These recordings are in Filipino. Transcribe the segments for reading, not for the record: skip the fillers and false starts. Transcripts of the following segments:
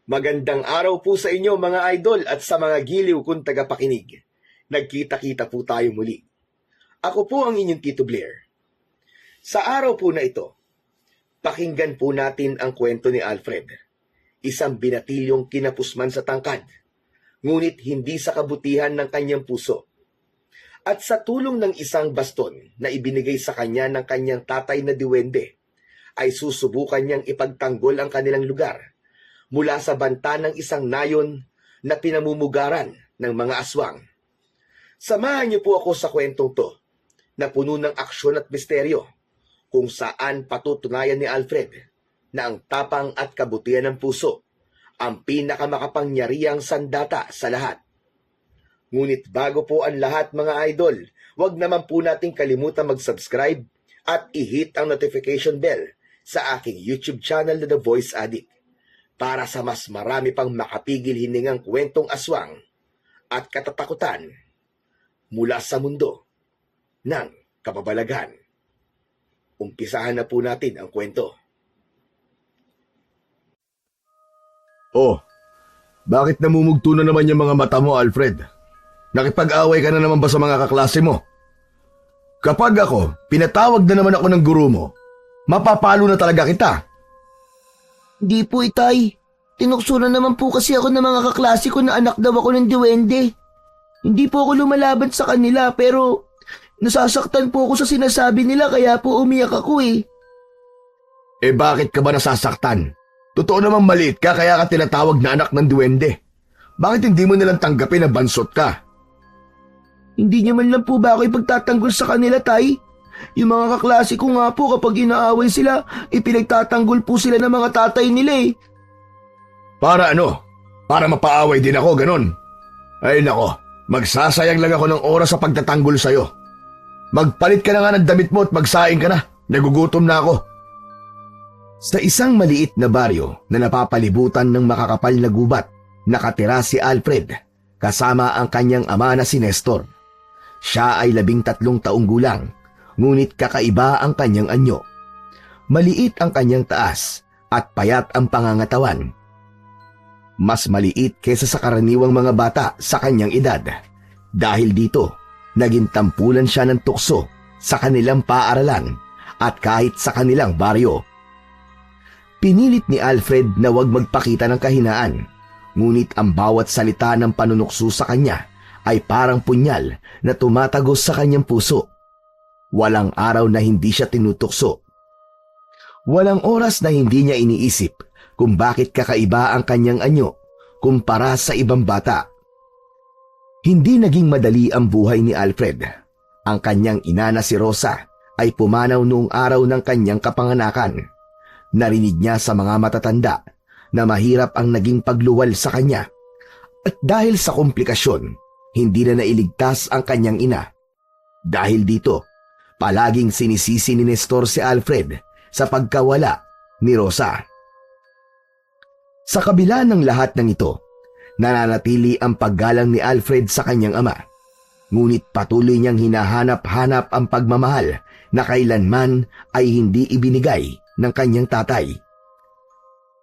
Magandang araw po sa inyo mga idol at sa mga giliw kong tagapakinig. Nagkita-kita po tayo muli. Ako po ang inyong Tito Blair. Sa araw po na ito, pakinggan po natin ang kwento ni Alfred, isang binatilyong kinapusman sa tangkad, ngunit hindi sa kabutihan ng kanyang puso. At sa tulong ng isang baston na ibinigay sa kanya ng kanyang tatay na diwende, ay susubukan niyang ipagtanggol ang kanilang lugar mula sa banta ng isang nayon na pinamumugaran ng mga aswang. Samahan niyo po ako sa kwentong to, na puno ng aksyon at misteryo, kung saan patutunayan ni Alfred na ang tapang at kabutihan ng puso ang pinakamakapangyarihang sandata sa lahat. Ngunit bago po ang lahat mga idol, huwag naman po nating kalimutan mag-subscribe at i-hit ang notification bell sa aking YouTube channel na The Voice Addict para sa mas marami pang makapigil hiningang kwentong aswang at katatakutan mula sa mundo ng kababalaghan. Umpisahan na po natin ang kwento. Oh, bakit namumugto na naman yung mga mata mo, Alfred? Nakipag-away ka na naman ba sa mga kaklase mo? Kapag ako, pinatawag na naman ako ng guro mo, mapapalo na talaga kita. Di po, itay. Tinukso na naman po kasi ako ng mga kaklase ko na anak daw ako ng diwende. Hindi po ako lumalaban sa kanila pero nasasaktan po ako sa sinasabi nila kaya po umiyak ako eh. Eh bakit ka ba nasasaktan? Totoo namang maliit ka kaya ka tinatawag na anak ng diwende. Bakit hindi mo nilang tanggapin na bansot ka? Hindi niyo man lang po ba ako ipagtatanggol sa kanila, tay? Yung mga kaklase ko nga po kapag inaaway sila, ipinagtatanggol po sila ng mga tatay nila eh. Para ano? Para mapaaway din ako, ganon? Ay nako, magsasayang lang ako ng oras sa pagtatanggol sa'yo. Magpalit ka na nga ng damit mo at magsaing ka na. Nagugutom na ako. Sa isang maliit na baryo na napapalibutan ng makakapal na gubat, nakatira si Alfred kasama ang kanyang ama na si Nestor. Siya ay 13 taong gulang, ngunit kakaiba ang kanyang anyo. Maliit ang kanyang taas at payat ang pangangatawan. Mas maliit kaysa sa karaniwang mga bata sa kanyang edad. Dahil dito, naging tampulan siya ng tukso sa kanilang paaralan at kahit sa kanilang baryo. Pinilit ni Alfred na huwag magpakita ng kahinaan, ngunit ang bawat salita ng panunukso sa kanya ay parang punyal na tumatagos sa kanyang puso. Walang araw na hindi siya tinutukso. Walang oras na hindi niya iniisip kung bakit kakaiba ang kanyang anyo kumpara sa ibang bata. Hindi naging madali ang buhay ni Alfred. Ang kanyang ina na si Rosa ay pumanaw noong araw ng kanyang kapanganakan. Narinig niya sa mga matatanda na mahirap ang naging pagluwal sa kanya. At dahil sa komplikasyon, hindi na nailigtas ang kanyang ina. Dahil dito, palaging sinisisi ni Nestor si Alfred sa pagkawala ni Rosa. Sa kabila ng lahat ng ito, nananatili ang paggalang ni Alfred sa kanyang ama. Ngunit patuloy niyang hinahanap-hanap ang pagmamahal na kailanman ay hindi ibinigay ng kanyang tatay.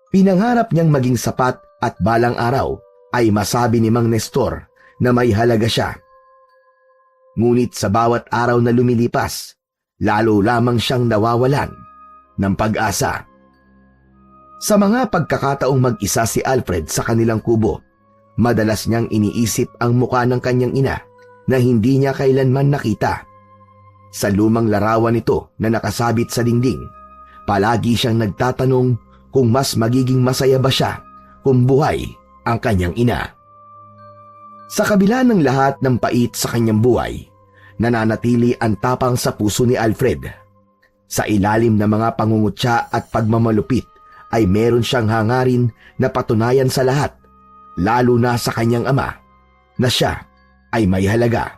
Pinangarap niyang maging sapat at balang araw ay masabi ni Mang Nestor na may halaga siya. Ngunit sa bawat araw na lumilipas, lalo lamang siyang nawawalan ng pag-asa. Sa mga pagkakataong mag-isa si Alfred sa kanilang kubo, madalas niyang iniisip ang muka ng kanyang ina na hindi niya kailanman nakita. Sa lumang larawan nito na nakasabit sa dingding, palagi siyang nagtatanong kung mas magiging masaya ba siya kung buhay ang kanyang ina. Sa kabila ng lahat ng pait sa kanyang buhay, nananatili ang tapang sa puso ni Alfred. Sa ilalim ng mga pangungutya at pagmamalupit ay meron siyang hangarin na patunayan sa lahat, lalo na sa kanyang ama, na siya ay may halaga.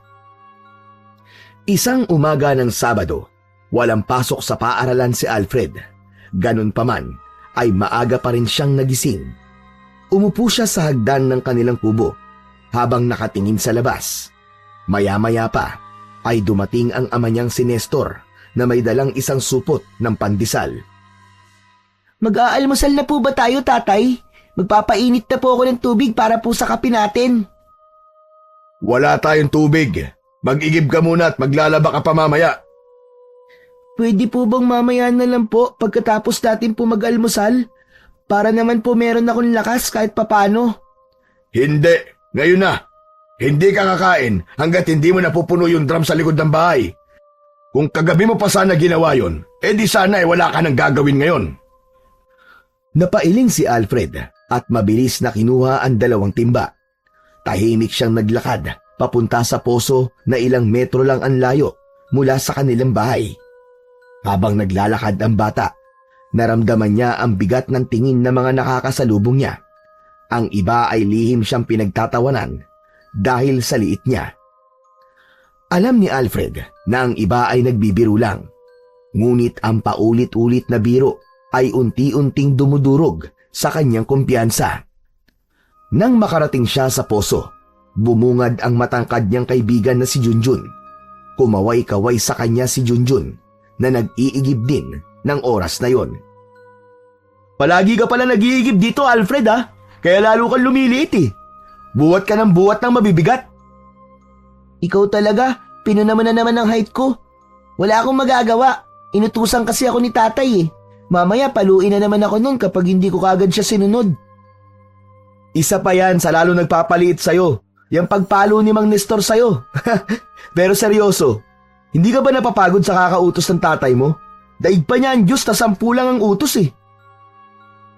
Isang umaga ng Sabado, walang pasok sa paaralan si Alfred. Ganun pa man, ay maaga pa rin siyang nagising. Umupo siya sa hagdan ng kanilang kubo habang nakatingin sa labas. Maya-maya pa ay dumating ang ama niyang si Nestor na may dalang isang supot ng pandesal. Mag-aalmusal na po ba tayo, tatay? Magpapainit na po ako ng tubig para po sa kape natin. Wala tayong tubig. Mag-igib ka muna at maglalaba ka pa mamaya. Pwede po bang mamaya na lang po pagkatapos natin po mag-almusal? Para naman po meron akong lakas kahit papano. Hindi. Ngayon na. Hindi ka kakain hanggat hindi mo napupuno yung drum sa likod ng bahay. Kung kagabi mo pa sana ginawa yon, edi sana wala ka nang gagawin ngayon. Napailing si Alfred at mabilis na kinuha ang 2 timba. Tahimik siyang naglakad papunta sa poso na ilang metro lang ang layo mula sa kanilang bahay. Habang naglalakad ang bata, naramdaman niya ang bigat ng tingin ng mga nakakasalubong niya. Ang iba ay lihim siyang pinagtatawanan dahil sa liit niya. Alam ni Alfred na ang iba ay nagbibiro lang. Ngunit ang paulit-ulit na biro ay unti-unting dumudurog sa kanyang kumpiyansa. Nang makarating siya sa poso, bumungad ang matangkad niyang kaibigan na si Junjun. Kumaway-kaway sa kanya si Junjun na nag-iigib din ng oras na yon. Palagi ka pala nag-iigib dito, Alfred ha? Kaya lalo kang lumiliit eh. Buwat ka ng buwat ng mabibigat. Ikaw talaga, pinunaman na naman ang height ko. Wala akong magagawa. Inutusan kasi ako ni tatay eh. Mamaya paluin na naman ako nun kapag hindi ko kagad siya sinunod. Isa pa yan sa lalo nagpapaliit sa'yo. Yung pagpalo ni Mang Nestor sa'yo. Pero seryoso, hindi ka ba napapagod sa kakautos ng tatay mo? Daig pa niya ang Diyos na 10 lang ang utos eh.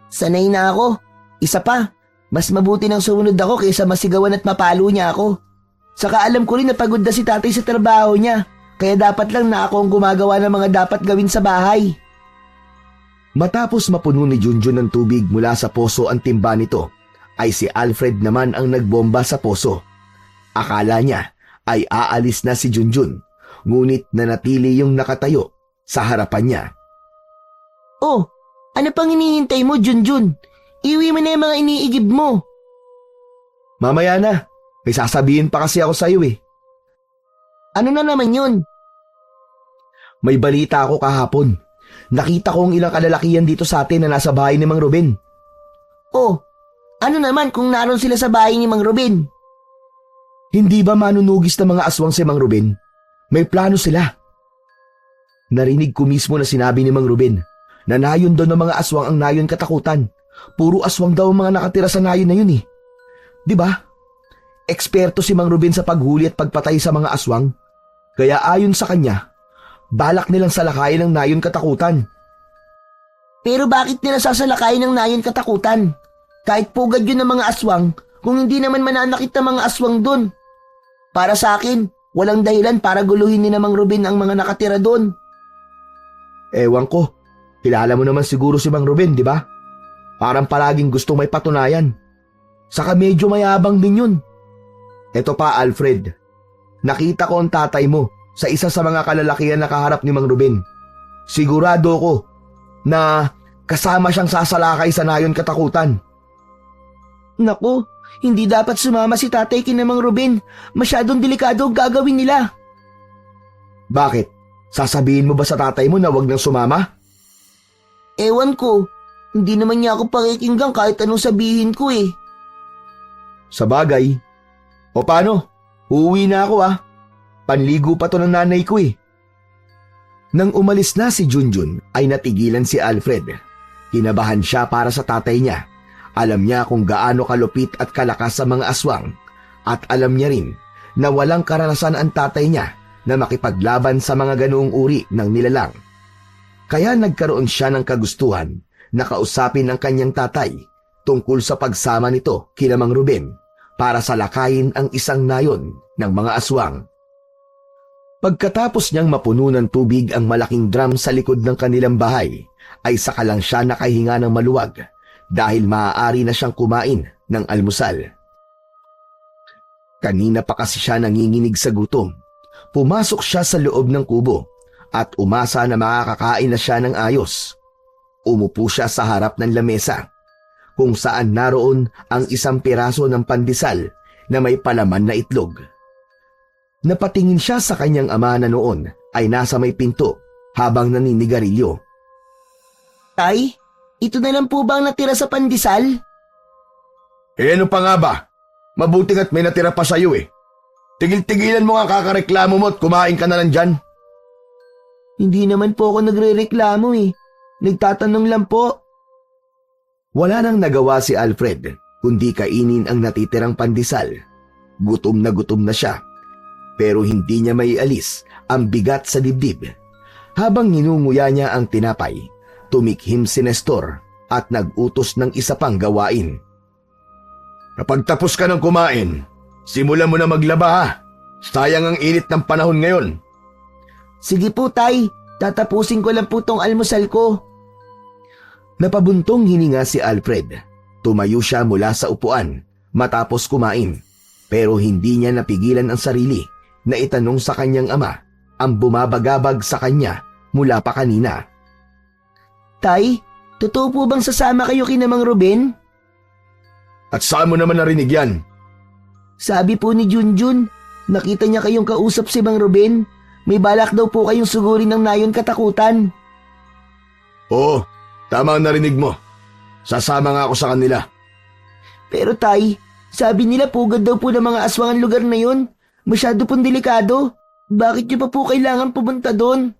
Sanay na ako. Isa pa, mas mabuti nang sumunod ako kaysa masigawan at mapalo niya ako. Saka alam ko rin na pagod na si tatay sa trabaho niya. Kaya dapat lang na ako ang gumagawa ng mga dapat gawin sa bahay. Matapos mapuno ni Junjun ng tubig mula sa poso ang timba nito, ay si Alfred naman ang nagbomba sa poso. Akala niya ay aalis na si Junjun, ngunit nanatili yung nakatayo sa harapan niya. Oh, ano pang hinihintay mo, Junjun? Iwi mo na yung mga iniigib mo. Mamaya na, may sasabihin pa kasi ako sa'yo eh. Ano na naman yun? May balita ako kahapon. Nakita ko ang ilang kalalakihan dito sa atin na nasa bahay ni Mang Ruben. Oh, ano naman kung naroon sila sa bahay ni Mang Ruben? Hindi ba manunugis ng mga aswang si Mang Ruben? May plano sila. Narinig ko mismo na sinabi ni Mang Ruben na nayon daw ng mga aswang ang nayon katakutan. Puro aswang daw ang mga nakatira sa nayon na yun eh. Di ba? Eksperto si Mang Ruben sa paghuli at pagpatay sa mga aswang. Kaya ayon sa kanya, balak nilang salakayin ang nayon katakutan. Pero bakit nila sasalakayin ng nayon katakutan? Kahit pugad yun ng mga aswang, kung hindi naman mananakit ng mga aswang doon. Para sa akin, walang dahilan para guluhin ni Mang Ruben ang mga nakatira doon. Ewan ko, kilala mo naman siguro si Mang Ruben, di ba? Parang palaging gustong may patunayan. Saka medyo mayabang din yun. Eto pa, Alfred. Nakita ko ang tatay mo sa isa sa mga kalalakihan na kaharap ni Mang Ruben. Sigurado ko na kasama siyang sasalakay sa nayon katakutan. Naku, hindi dapat sumama si tatay kina Mang Ruben. Masyadong delikado ang gagawin nila. Bakit? Sasabihin mo ba sa tatay mo na wag nang sumama? Ewan ko. Hindi naman niya ako pakikinggan kahit anong sabihin ko eh. Sa bagay. O paano? Uuwi na ako ah. Panligo pa to ng nanay ko eh. Nang umalis na si Junjun ay natigilan si Alfred. Kinabahan siya para sa tatay niya. Alam niya kung gaano kalupit at kalakas sa mga aswang. At alam niya rin na walang karanasan ang tatay niya na makipaglaban sa mga ganoong uri ng nilalang. Kaya nagkaroon siya ng kagustuhan na kausapin ang kanyang tatay tungkol sa pagsama nito kina Mang Ruben para salakayin ang isang nayon ng mga aswang. Pagkatapos niyang mapuno ng tubig ang malaking drum sa likod ng kanilang bahay, ay saka lang siya nakahinga ng maluwag dahil maaari na siyang kumain ng almusal. Kanina pa kasi siya nanginginig sa gutom. Pumasok siya sa loob ng kubo at umasa na makakakain na siya ng ayos. Umupo siya sa harap ng lamesa, kung saan naroon ang isang piraso ng pandesal na may palaman na itlog. Napatingin siya sa kanyang ama na noon ay nasa may pinto habang naninigarilyo. Tay, ito na lang po ba ang natira sa pandesal? Eh ano pa nga ba? Mabuting at may natira pa sa'yo eh. Tigil-tigilan mo nga kakareklamo mo at kumain ka na lang dyan. Hindi naman po ako nagre-reklamo eh. Nagtatanong lang po. Wala nang nagawa si Alfred kundi kainin ang natitirang pandesal. Gutom na siya. Pero hindi niya maialis ang bigat sa dibdib. Habang ninunguya niya ang tinapay, tumikhim si Nestor at nag-utos ng isa pang gawain. Kapag tapos ka ng kumain, simulan mo na maglaba ha. Sayang ang init ng panahon ngayon. Sige po, Tay. Tatapusin ko lang po tong almusal ko. Napabuntong hininga si Alfred. Tumayo siya mula sa upuan matapos kumain. Pero hindi niya napigilan ang sarili na itanong sa kanyang ama ang bumabagabag sa kanya mula pa kanina. Tay, totoo po bang sasama kayo kina Mang Ruben? At saan mo naman narinig yan? Sabi po ni Junjun, nakita niya kayong kausap si Mang Ruben. May balak daw po kayong sugurin ng nayon katakutan. Oo, tama ang narinig mo. Sasama nga ako sa kanila. Pero Tay, sabi nila pugad daw po ng mga aswang ang lugar na yun. Masyado pong delikado. Bakit niyo pa po kailangan pumunta doon?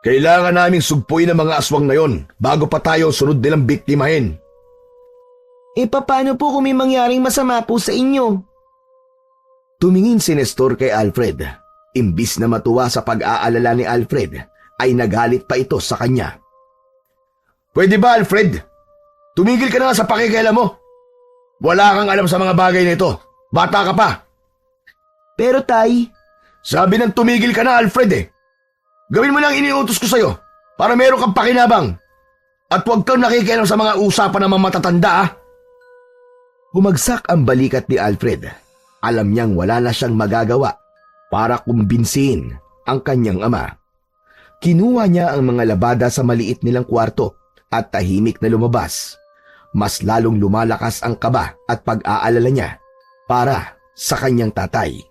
Kailangan naming sugpuin ang mga aswang na yon bago pa tayo sunod nilang biktimahin. Eh paano po kung may mangyaring masama po sa inyo? Tumingin si Nestor kay Alfred. Imbis na matuwa sa pag-aalala ni Alfred, ay nagalit pa ito sa kanya. Pwede ba, Alfred? Tumigil ka na nga sa pakikialam mo. Wala kang alam sa mga bagay nito. Bata ka pa. Pero Tay, Sabi ng tumigil ka na, Alfred eh. Gawin mo lang iniutos ko sa'yo para meron kang pakinabang. At huwag kang nakikialam sa mga usapan ng mga matatanda ah. Humagsak ang balikat ni Alfred. Alam niyang wala na siyang magagawa para kumbinsihin ang kanyang ama. Kinuha niya ang mga labada sa maliit nilang kwarto at tahimik na lumabas. Mas lalong lumalakas ang kaba at pag-aalala niya para sa kanyang tatay.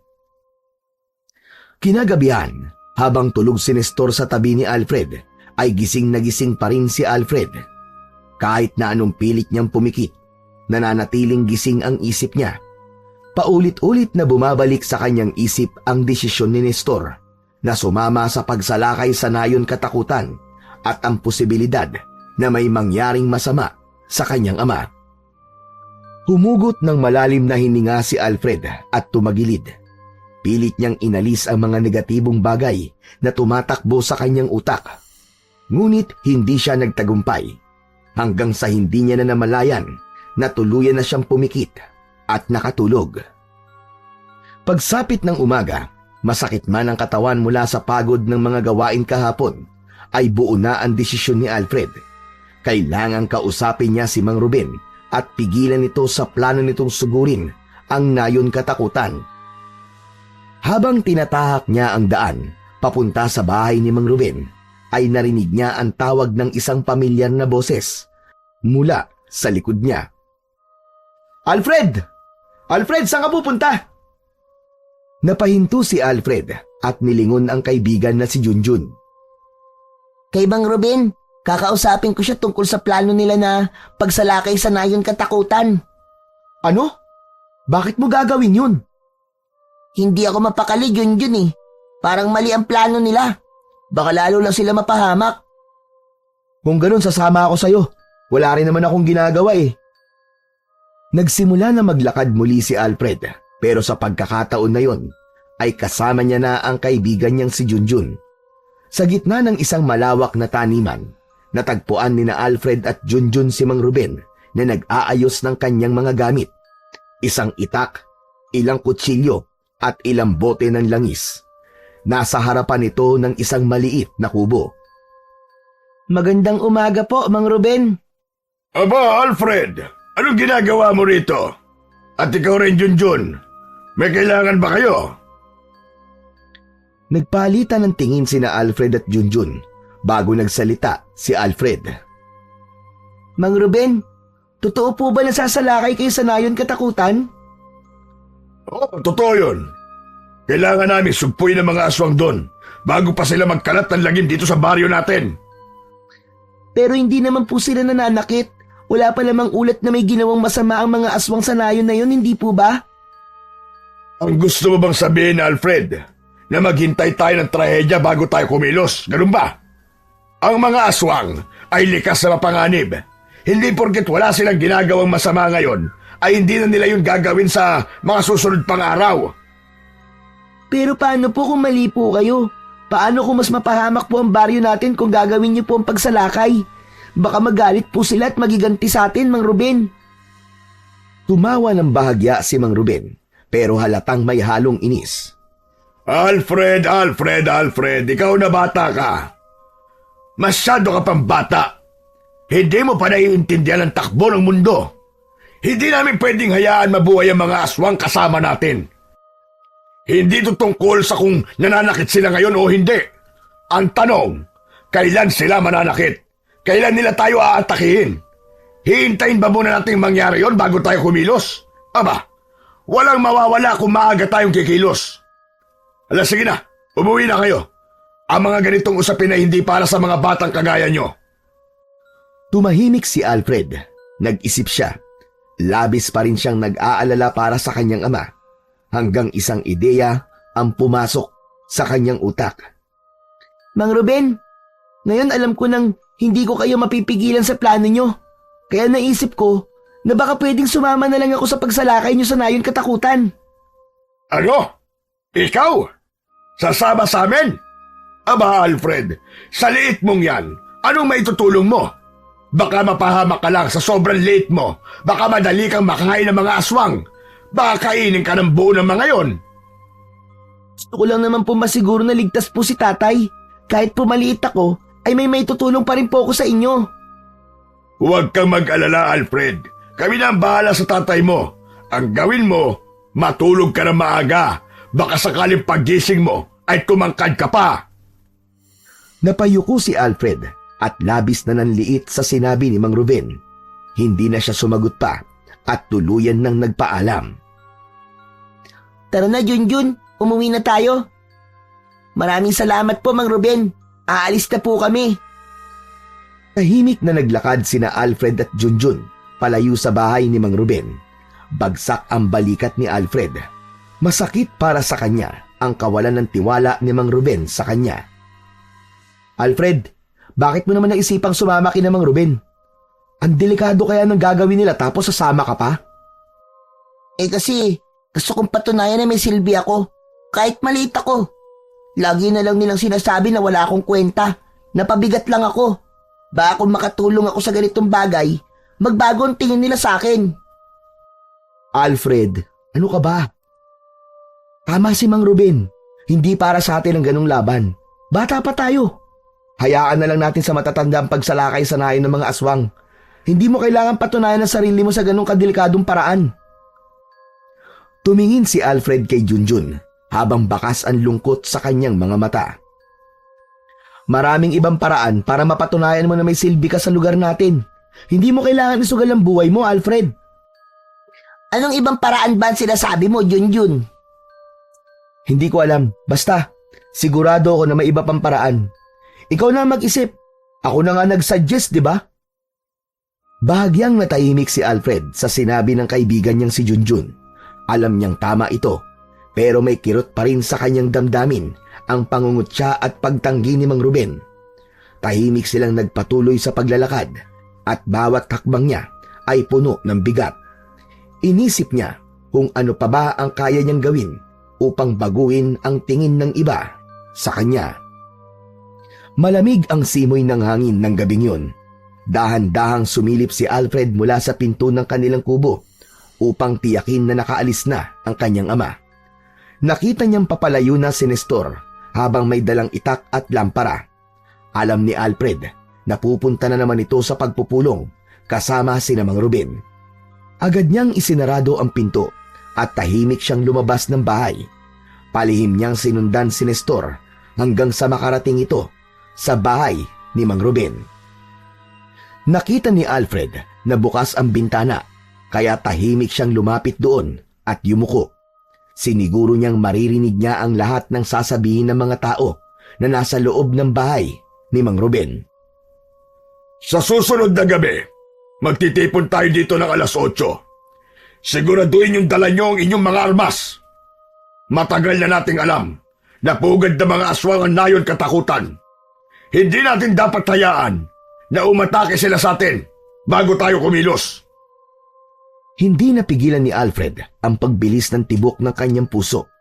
Kinagabihan, habang tulog si Nestor sa tabi ni Alfred, ay gising na gising pa rin si Alfred. Kahit na anong pilit niyang pumikit, nananatiling gising ang isip niya. Paulit-ulit na bumabalik sa kanyang isip ang desisyon ni Nestor na sumama sa pagsalakay sa nayon katakutan at ang posibilidad na may mangyaring masama sa kanyang ama. Humugot ng malalim na hininga si Alfred at tumagilid. Pilit niyang inalis ang mga negatibong bagay na tumatakbo sa kanyang utak. Ngunit hindi siya nagtagumpay hanggang sa hindi niya na namalayan na tuluyan na siyang pumikit at nakatulog. Pagsapit ng umaga, masakit man ang katawan mula sa pagod ng mga gawain kahapon, ay buo na ang desisyon ni Alfred. Kailangang kausapin niya si Mang Ruben at pigilan ito sa plano nitong sugurin ang nayon katakutan. Habang tinatahak niya ang daan papunta sa bahay ni Mang Ruben, ay narinig niya ang tawag ng isang pamilyar na boses mula sa likod niya. Alfred! Alfred, saan ka pupunta? Napahinto si Alfred at nilingon ang kaibigan na si Junjun. Kay Mang Ruben, kakausapin ko siya tungkol sa plano nila na pagsalakay sa nayon katakutan. Ano? Bakit mo gagawin yun? Hindi ako mapakali, Junjun eh. Parang mali ang plano nila. Baka lalo lang sila mapahamak. Kung ganun, sasama ako sa'yo. Wala rin naman akong ginagawa eh. Nagsimula na maglakad muli si Alfred, pero sa pagkakataon na yon, ay kasama niya na ang kaibigan niyang si Junjun. Sa gitna ng isang malawak na taniman, natagpuan ni na Alfred at Junjun si Mang Ruben na nag-aayos ng kanyang mga gamit. Isang itak, ilang kutsilyo, at ilang bote ng langis. Nasa harapan ito ng isang maliit na kubo. Magandang umaga po, Mang Ruben. Aba, Alfred! Anong ginagawa mo rito? At ikaw rin, Junjun. May kailangan ba kayo? Nagpalitan ng tingin sina Alfred at Junjun bago nagsalita si Alfred. Mang Ruben, totoo po ba nasasalakay kayo sa nayon katakutan? Oo, totoo yun. Kailangan namin sugpuin ang mga aswang doon bago pa sila magkalat ng lagim dito sa baryo natin. Pero hindi naman po sila nananakit. Wala pa namang ulat na may ginawang masama ang mga aswang sa nayon na yun, hindi po ba? Ang gusto mo bang sabihin, Alfred, na maghintay tayo ng trahedya bago tayo kumilos? Ganun ba? Ang mga aswang ay likas na mapanganib. Hindi porket wala silang ginagawang masama ngayon, ay hindi na nila yun gagawin sa mga susunod pang araw. Pero paano po kung mali po kayo? Paano kung mas mapahamak po ang baryo natin kung gagawin niyo po ang pagsalakay? Baka magalit po sila at magiganti sa atin, Mang Ruben. Tumawa ng bahagya si Mang Ruben, pero halatang may halong inis. Alfred, ikaw na bata ka. Masyado ka pang bata. Hindi mo pa naiintindihan ang takbo ng mundo. Hindi namin pwedeng hayaan mabuhay ang mga aswang kasama natin. Hindi ito tungkol sa kung nananakit sila ngayon o hindi. Ang tanong, kailan sila mananakit? Kailan nila tayo aatakihin? Hihintayin ba muna nating mangyari yon bago tayo kumilos? Aba, walang mawawala kung maaga tayong kikilos. Ala, sige na, umuwi na kayo. Ang mga ganitong usapin ay hindi para sa mga batang kagaya nyo. Tumahimik si Alfred. Nag-isip siya. Labis pa rin siyang nag-aalala para sa kanyang ama. Hanggang isang ideya ang pumasok sa kanyang utak. Mang Ruben, ngayon alam ko nang hindi ko kayo mapipigilan sa plano nyo. Kaya naisip ko na baka pwedeng sumama na lang ako sa pagsalakay nyo sa nayon katakutan. Ano? Ikaw? Sasama sa amin? Aba, Alfred, sa liit mong yan, anong maitutulong mo? Baka mapahamak ka lang sa sobrang liit mo. Baka madali kang makahain ng mga aswang. Baka kainin ka ng buo ng mga yon. Gusto ko lang naman po masiguro na ligtas po si tatay. Kahit po maliit ako, ay may maitutulong pa rin po ako sa inyo. Huwag kang mag-alala, Alfred. Kami na ang bahala sa tatay mo. Ang gawin mo, matulog ka na maaga. Baka sakaling paggising mo ay tumangkad ka pa. Napayuko si Alfred at labis na nanliit sa sinabi ni Mang Ruben. Hindi na siya sumagot pa at tuluyan nang nagpaalam. Tara na, Junjun. Umuwi na tayo. Maraming salamat po, Mang Ruben. Aalis na po kami. Tahimik na naglakad sina Alfred at Junjun palayo sa bahay ni Mang Ruben. Bagsak ang balikat ni Alfred. Masakit para sa kanya ang kawalan ng tiwala ni Mang Ruben sa kanya. Alfred, bakit mo naman naisipang sumama kina Mang Ruben? Ang delikado kaya ng gagawin nila tapos sasama ka pa? Kasi gusto kong patunayan na may silbi ako. Kahit maliit ako. Lagi na lang nilang sinasabi na wala akong kwenta. Napabigat lang ako. Baka kung makatulong ako sa ganitong bagay, magbago ang tingin nila sa akin. Alfred, ano ka ba? Tama si Mang Ruben. Hindi para sa atin ang ganong laban. Bata pa tayo. Hayaan na lang natin sa matatanda ang pagsalakay sa nayon ng mga aswang. Hindi mo kailangan patunayan ang sarili mo sa ganong kadelikadong paraan. Tumingin si Alfred kay Junjun habang bakas ang lungkot sa kanyang mga mata. Maraming ibang paraan para mapatunayan mo na may silbi ka sa lugar natin. Hindi mo kailangan isugal ang buhay mo, Alfred. Anong ibang paraan ba ang sinasabi mo, Junjun? Hindi ko alam. Basta, sigurado ako na may iba pang paraan. Ikaw na mag-isip. Ako na nga nag-suggest, di ba? Bahagyang natahimik si Alfred sa sinabi ng kaibigan niyang si Junjun. Alam niyang tama ito, pero may kirot pa rin sa kanyang damdamin ang pangungutya at pagtanggi ni Mang Ruben. Tahimik silang nagpatuloy sa paglalakad at bawat hakbang niya ay puno ng bigat. Inisip niya kung ano pa ba ang kaya niyang gawin upang baguhin ang tingin ng iba sa kanya. Malamig ang simoy ng hangin ng gabing yun. Dahan-dahang sumilip si Alfred mula sa pinto ng kanilang kubo upang tiyakin na nakaalis na ang kanyang ama. Nakita niyang papalayo na si Nestor habang may dalang itak at lampara. Alam ni Alfred na pupunta na naman ito sa pagpupulong kasama si Mang Ruben. Agad niyang isinarado ang pinto at tahimik siyang lumabas ng bahay. Palihim niyang sinundan si Nestor hanggang sa makarating ito sa bahay ni Mang Ruben. Nakita ni Alfred na bukas ang bintana kaya tahimik siyang lumapit doon at yumuko. Siniguro niyang maririnig niya ang lahat ng sasabihin ng mga tao na nasa loob ng bahay ni Mang Ruben. Sa susunod na gabi, Magtitipon tayo dito ng alas 8. Siguraduhin yung dala niyo ang inyong mga armas. Matagal na nating alam na pugad na mga aswang ang nayon katakutan. Hindi natin dapat hayaan na umatake sila sa atin bago tayo kumilos. Hindi napigilan ni Alfred ang pagbilis ng tibok ng kanyang puso.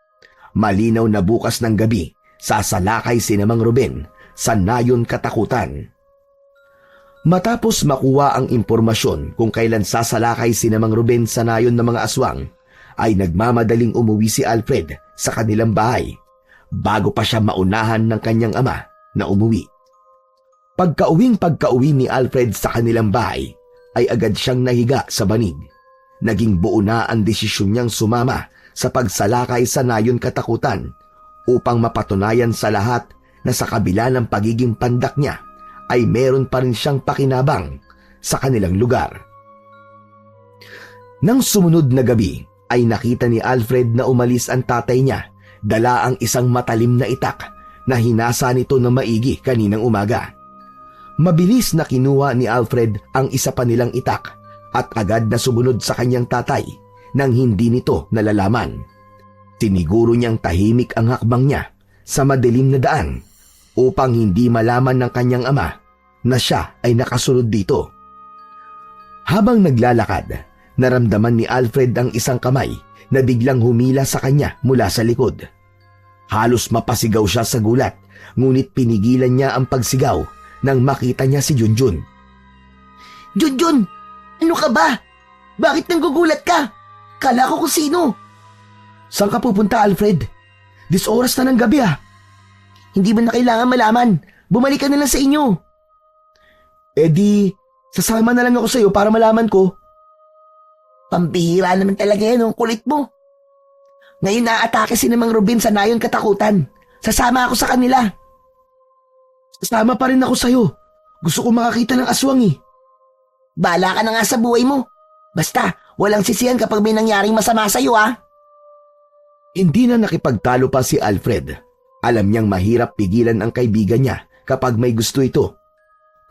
Malinaw na bukas ng gabi, sasalakay si Mang Ruben sa nayon katakutan. Matapos makuha ang impormasyon kung kailan sasalakay si Mang Ruben sa nayon ng mga aswang, ay nagmamadaling umuwi si Alfred sa kanilang bahay bago pa siya maunahan ng kanyang ama na umuwi. Pagka-uwi ni Alfred sa kanilang bahay, ay agad siyang nahiga sa banig. Naging buo na ang desisyon niyang sumama sa pagsalakay sa nayon katakutan upang mapatunayan sa lahat na sa kabila ng pagiging pandak niya, ay meron pa rin siyang pakinabang sa kanilang lugar. Nang sumunod na gabi, ay nakita ni Alfred na umalis ang tatay niya, dala ang isang matalim na itak na hinasa nito na maigi kaninang umaga. Mabilis na kinuha ni Alfred ang isa pa nilang itak at agad na sumunod sa kanyang tatay nang hindi nito nalalaman. Siniguro niyang tahimik ang hakbang niya sa madilim na daan upang hindi malaman ng kanyang ama na siya ay nakasunod dito. Habang naglalakad, naramdaman ni Alfred ang isang kamay na biglang humila sa kanya mula sa likod. Halos mapasigaw siya sa gulat, ngunit pinigilan niya ang pagsigaw nang makita niya si Junjun. Junjun! Ano ka ba? Bakit nanggugulat ka? Kala ko kung sino. Saan ka pupunta, Alfred? Oras na ng gabi Hindi mo na kailangan malaman. Bumalik ka na lang sa inyo. Eh di, sasama na lang ako sa'yo para malaman ko. Pambihira naman talaga yan, ang kulit mo. Ngayon naatake si Mang Ruben sa nayon katakutan. Sasama ako sa kanila. Sasama pa rin ako sa'yo. Gusto ko makakita ng aswang Bahala ka na nga sa buhay mo. Basta, walang sisihan kapag may nangyaring masama sa'yo Hindi na nakipagtalo pa si Alfred. Alam niyang mahirap pigilan ang kaibigan niya kapag may gusto ito.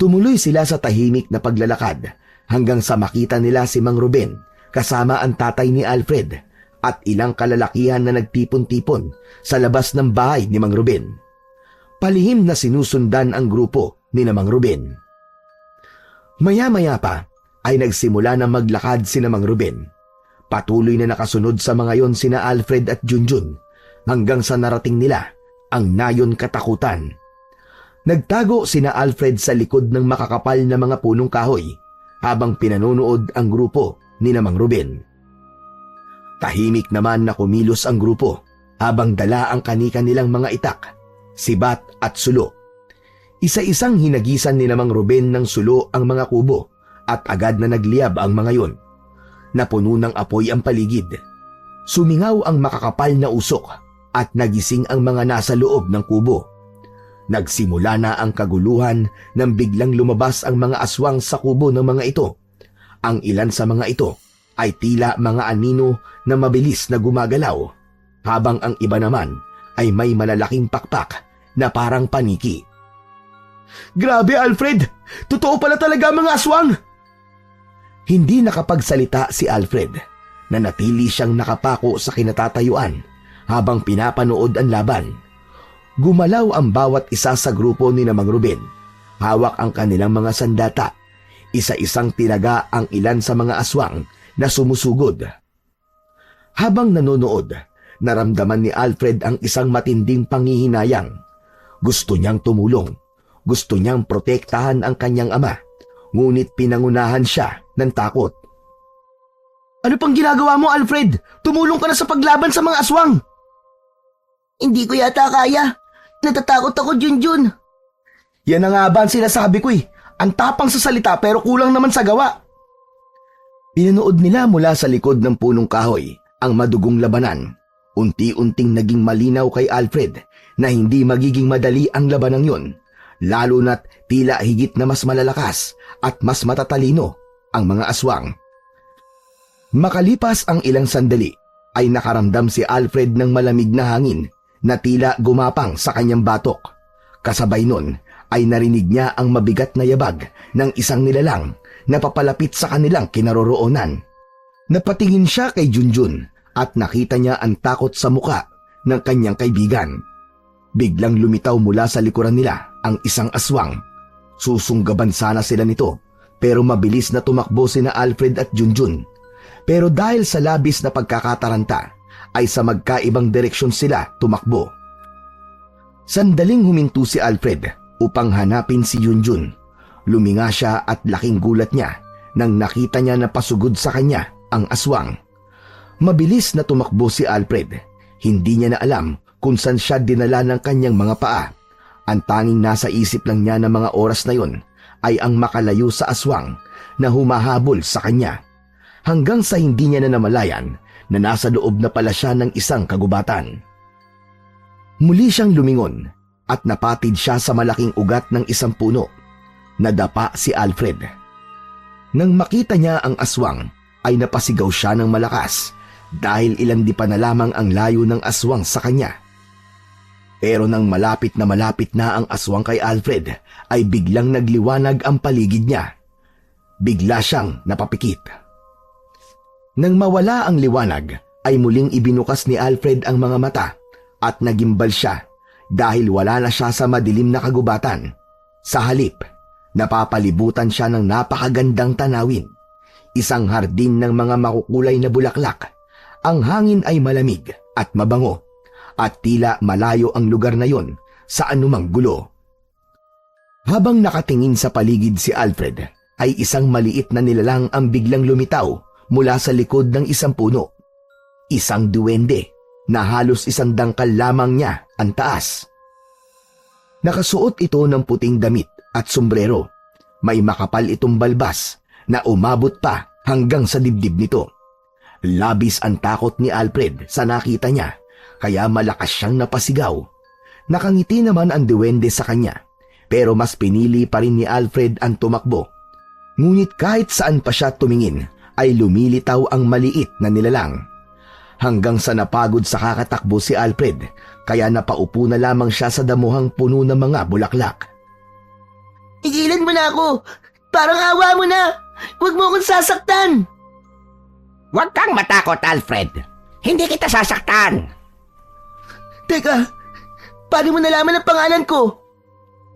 Tumuloy sila sa tahimik na paglalakad hanggang sa makita nila si Mang Ruben kasama ang tatay ni Alfred at ilang kalalakihan na nagtipon-tipon sa labas ng bahay ni Mang Ruben. Palihim na sinusundan ang grupo ni Mang Ruben. Maya-maya pa ay nagsimula na maglakad si Mang Ruben. Patuloy na nakasunod sa mga yon sina Alfred at Junjun hanggang sa narating nila ang nayon katakutan. Nagtago sina Alfred sa likod ng makakapal na mga punong kahoy habang pinanonood ang grupo ni Mang Ruben. Tahimik naman na kumilos ang grupo habang dala ang kanika nilang mga itak, sibat at sulo. Isa-isang hinagisan ni Mang Ruben ng sulo ang mga kubo at agad na nagliyab ang mga yon. Napuno ng apoy ang paligid. Sumingaw ang makakapal na usok at nagising ang mga nasa loob ng kubo. Nagsimula na ang kaguluhan nang biglang lumabas ang mga aswang sa kubo ng mga ito. Ang ilan sa mga ito ay tila mga anino na mabilis na gumagalaw, habang ang iba naman ay may malalaking pakpak na parang paniki. Grabe, Alfred! Totoo pala talaga ang mga aswang! Hindi nakapagsalita si Alfred. Nanatili siyang nakapako sa kinatatayuan habang pinapanood ang laban. Gumalaw ang bawat isa sa grupo ni Mang Ruben. Hawak ang kanilang mga sandata. Isa-isang tinaga ang ilan sa mga aswang na sumusugod. Habang nanonood, naramdaman ni Alfred ang isang matinding panghihinayang. Gusto niyang tumulong. Gusto niyang protektahan ang kanyang ama. Ngunit pinangunahan siya ng takot. Ano pang ginagawa mo, Alfred? Tumulong ka na sa paglaban sa mga aswang. Hindi ko yata kaya. Natatakot ako, Junjun. Yan na nga ba ang sinasabi ko Ang tapang sa salita pero kulang naman sa gawa. Pinanood nila mula sa likod ng punong kahoy ang madugong labanan. Unti-unting naging malinaw kay Alfred na hindi magiging madali ang labanang yon, lalo na't tila higit na mas malalakas at mas matatalino ang mga aswang. Makalipas ang ilang sandali ay nakaramdam si Alfred ng malamig na hangin na tila gumapang sa kanyang batok. Kasabay nun ay narinig niya ang mabigat na yabag ng isang nilalang na papalapit sa kanilang kinaroroonan. Napatingin siya kay Junjun at nakita niya ang takot sa muka ng kanyang kaibigan. Biglang lumitaw mula sa likuran nila ang isang aswang. Susunggaban sana sila nito pero mabilis na tumakbo sina Alfred at Junjun. Pero dahil sa labis na pagkakataranta ay sa magkaibang direksyon sila tumakbo. Sandaling huminto si Alfred upang hanapin si Junjun. Luminga siya at laking gulat niya nang nakita niya na pasugod sa kanya ang aswang. Mabilis na tumakbo si Alfred. Hindi niya na alam kung saan siya dinala ng kanyang mga paa. Ang tanging nasa isip lang niya ng mga oras na yon ay ang makalayo sa aswang na humahabol sa kanya. Hanggang sa hindi niya na namalayan na nasa loob na pala siya ng isang kagubatan. Muli siyang lumingon at napatid siya sa malaking ugat ng isang puno. Nadapa si Alfred. Nang makita niya ang aswang ay napasigaw siya ng malakas dahil ilang di pa na lamang ang layo ng aswang sa kanya. Pero nang malapit na ang aswang kay Alfred ay biglang nagliwanag ang paligid niya. Bigla siyang napapikit. Nang mawala ang liwanag ay muling ibinukas ni Alfred ang mga mata at nagimbal siya dahil wala na siya sa madilim na kagubatan. Sa halip, napapalibutan siya ng napakagandang tanawin. Isang hardin ng mga makukulay na bulaklak. Ang hangin ay malamig at mabango at tila malayo ang lugar na yon sa anumang gulo. Habang nakatingin sa paligid si Alfred ay isang maliit na nilalang ang biglang lumitaw mula sa likod ng isang puno. Isang duwende na halos isang dangkal lamang niya ang taas. Nakasuot ito ng puting damit at sombrero. May makapal itong balbas na umabot pa hanggang sa dibdib nito. Labis ang takot ni Alfred sa nakita niya kaya malakas siyang napasigaw. Nakangiti naman ang duwende sa kanya pero mas pinili pa rin ni Alfred ang tumakbo. Ngunit kahit saan pa siya tumingin ay lumilitaw ang maliit na nilalang. Hanggang sa napagod sa kakatakbo si Alfred kaya napaupo na lamang siya sa damuhang puno ng mga bulaklak. Tigilan mo na ako! Parang awa mo na! Huwag mo akong sasaktan! Huwag kang matakot, Alfred. Hindi kita sasaktan. Teka, paano mo nalaman ang pangalan ko?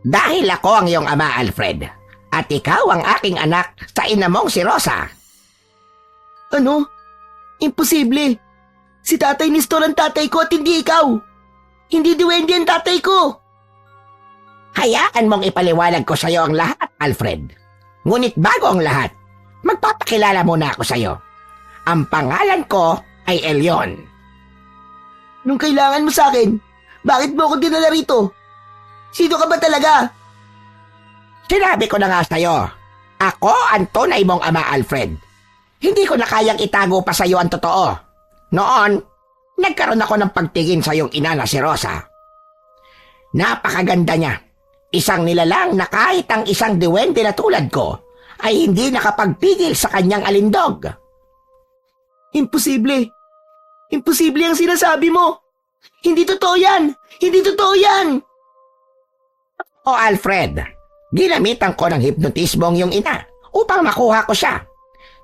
Dahil ako ang iyong ama, Alfred. At ikaw ang aking anak sa ina mong si Rosa. Ano? Imposible! Si Tatay Nestor ang tatay ko at hindi ikaw! Hindi duwende ang tatay ko! Hayaan mong ipaliwanag ko sa iyo ang lahat, Alfred. Ngunit bago ang lahat, magpapakilala muna ako sa iyo. Ang pangalan ko ay Elyon. Nung kailangan mo sa akin, bakit mo ako dinala rito? Sino ka ba talaga? Sinabi ko na nga sa iyo, ako ang tunay mong ama, Alfred. Hindi ko na kayang itago pa sa iyo ang totoo. Noon, nagkaroon ako ng pagtingin sa iyong ina na si Rosa. Napakaganda niya. Isang nilalang na kahit ang isang duwende na tulad ko ay hindi nakapagpigil sa kanyang alindog. Imposible! Imposible ang sinasabi mo! Hindi totoo yan! Hindi totoo yan! O Alfred, ginamitan ko ng hipnotismo ang iyong ina upang makuha ko siya.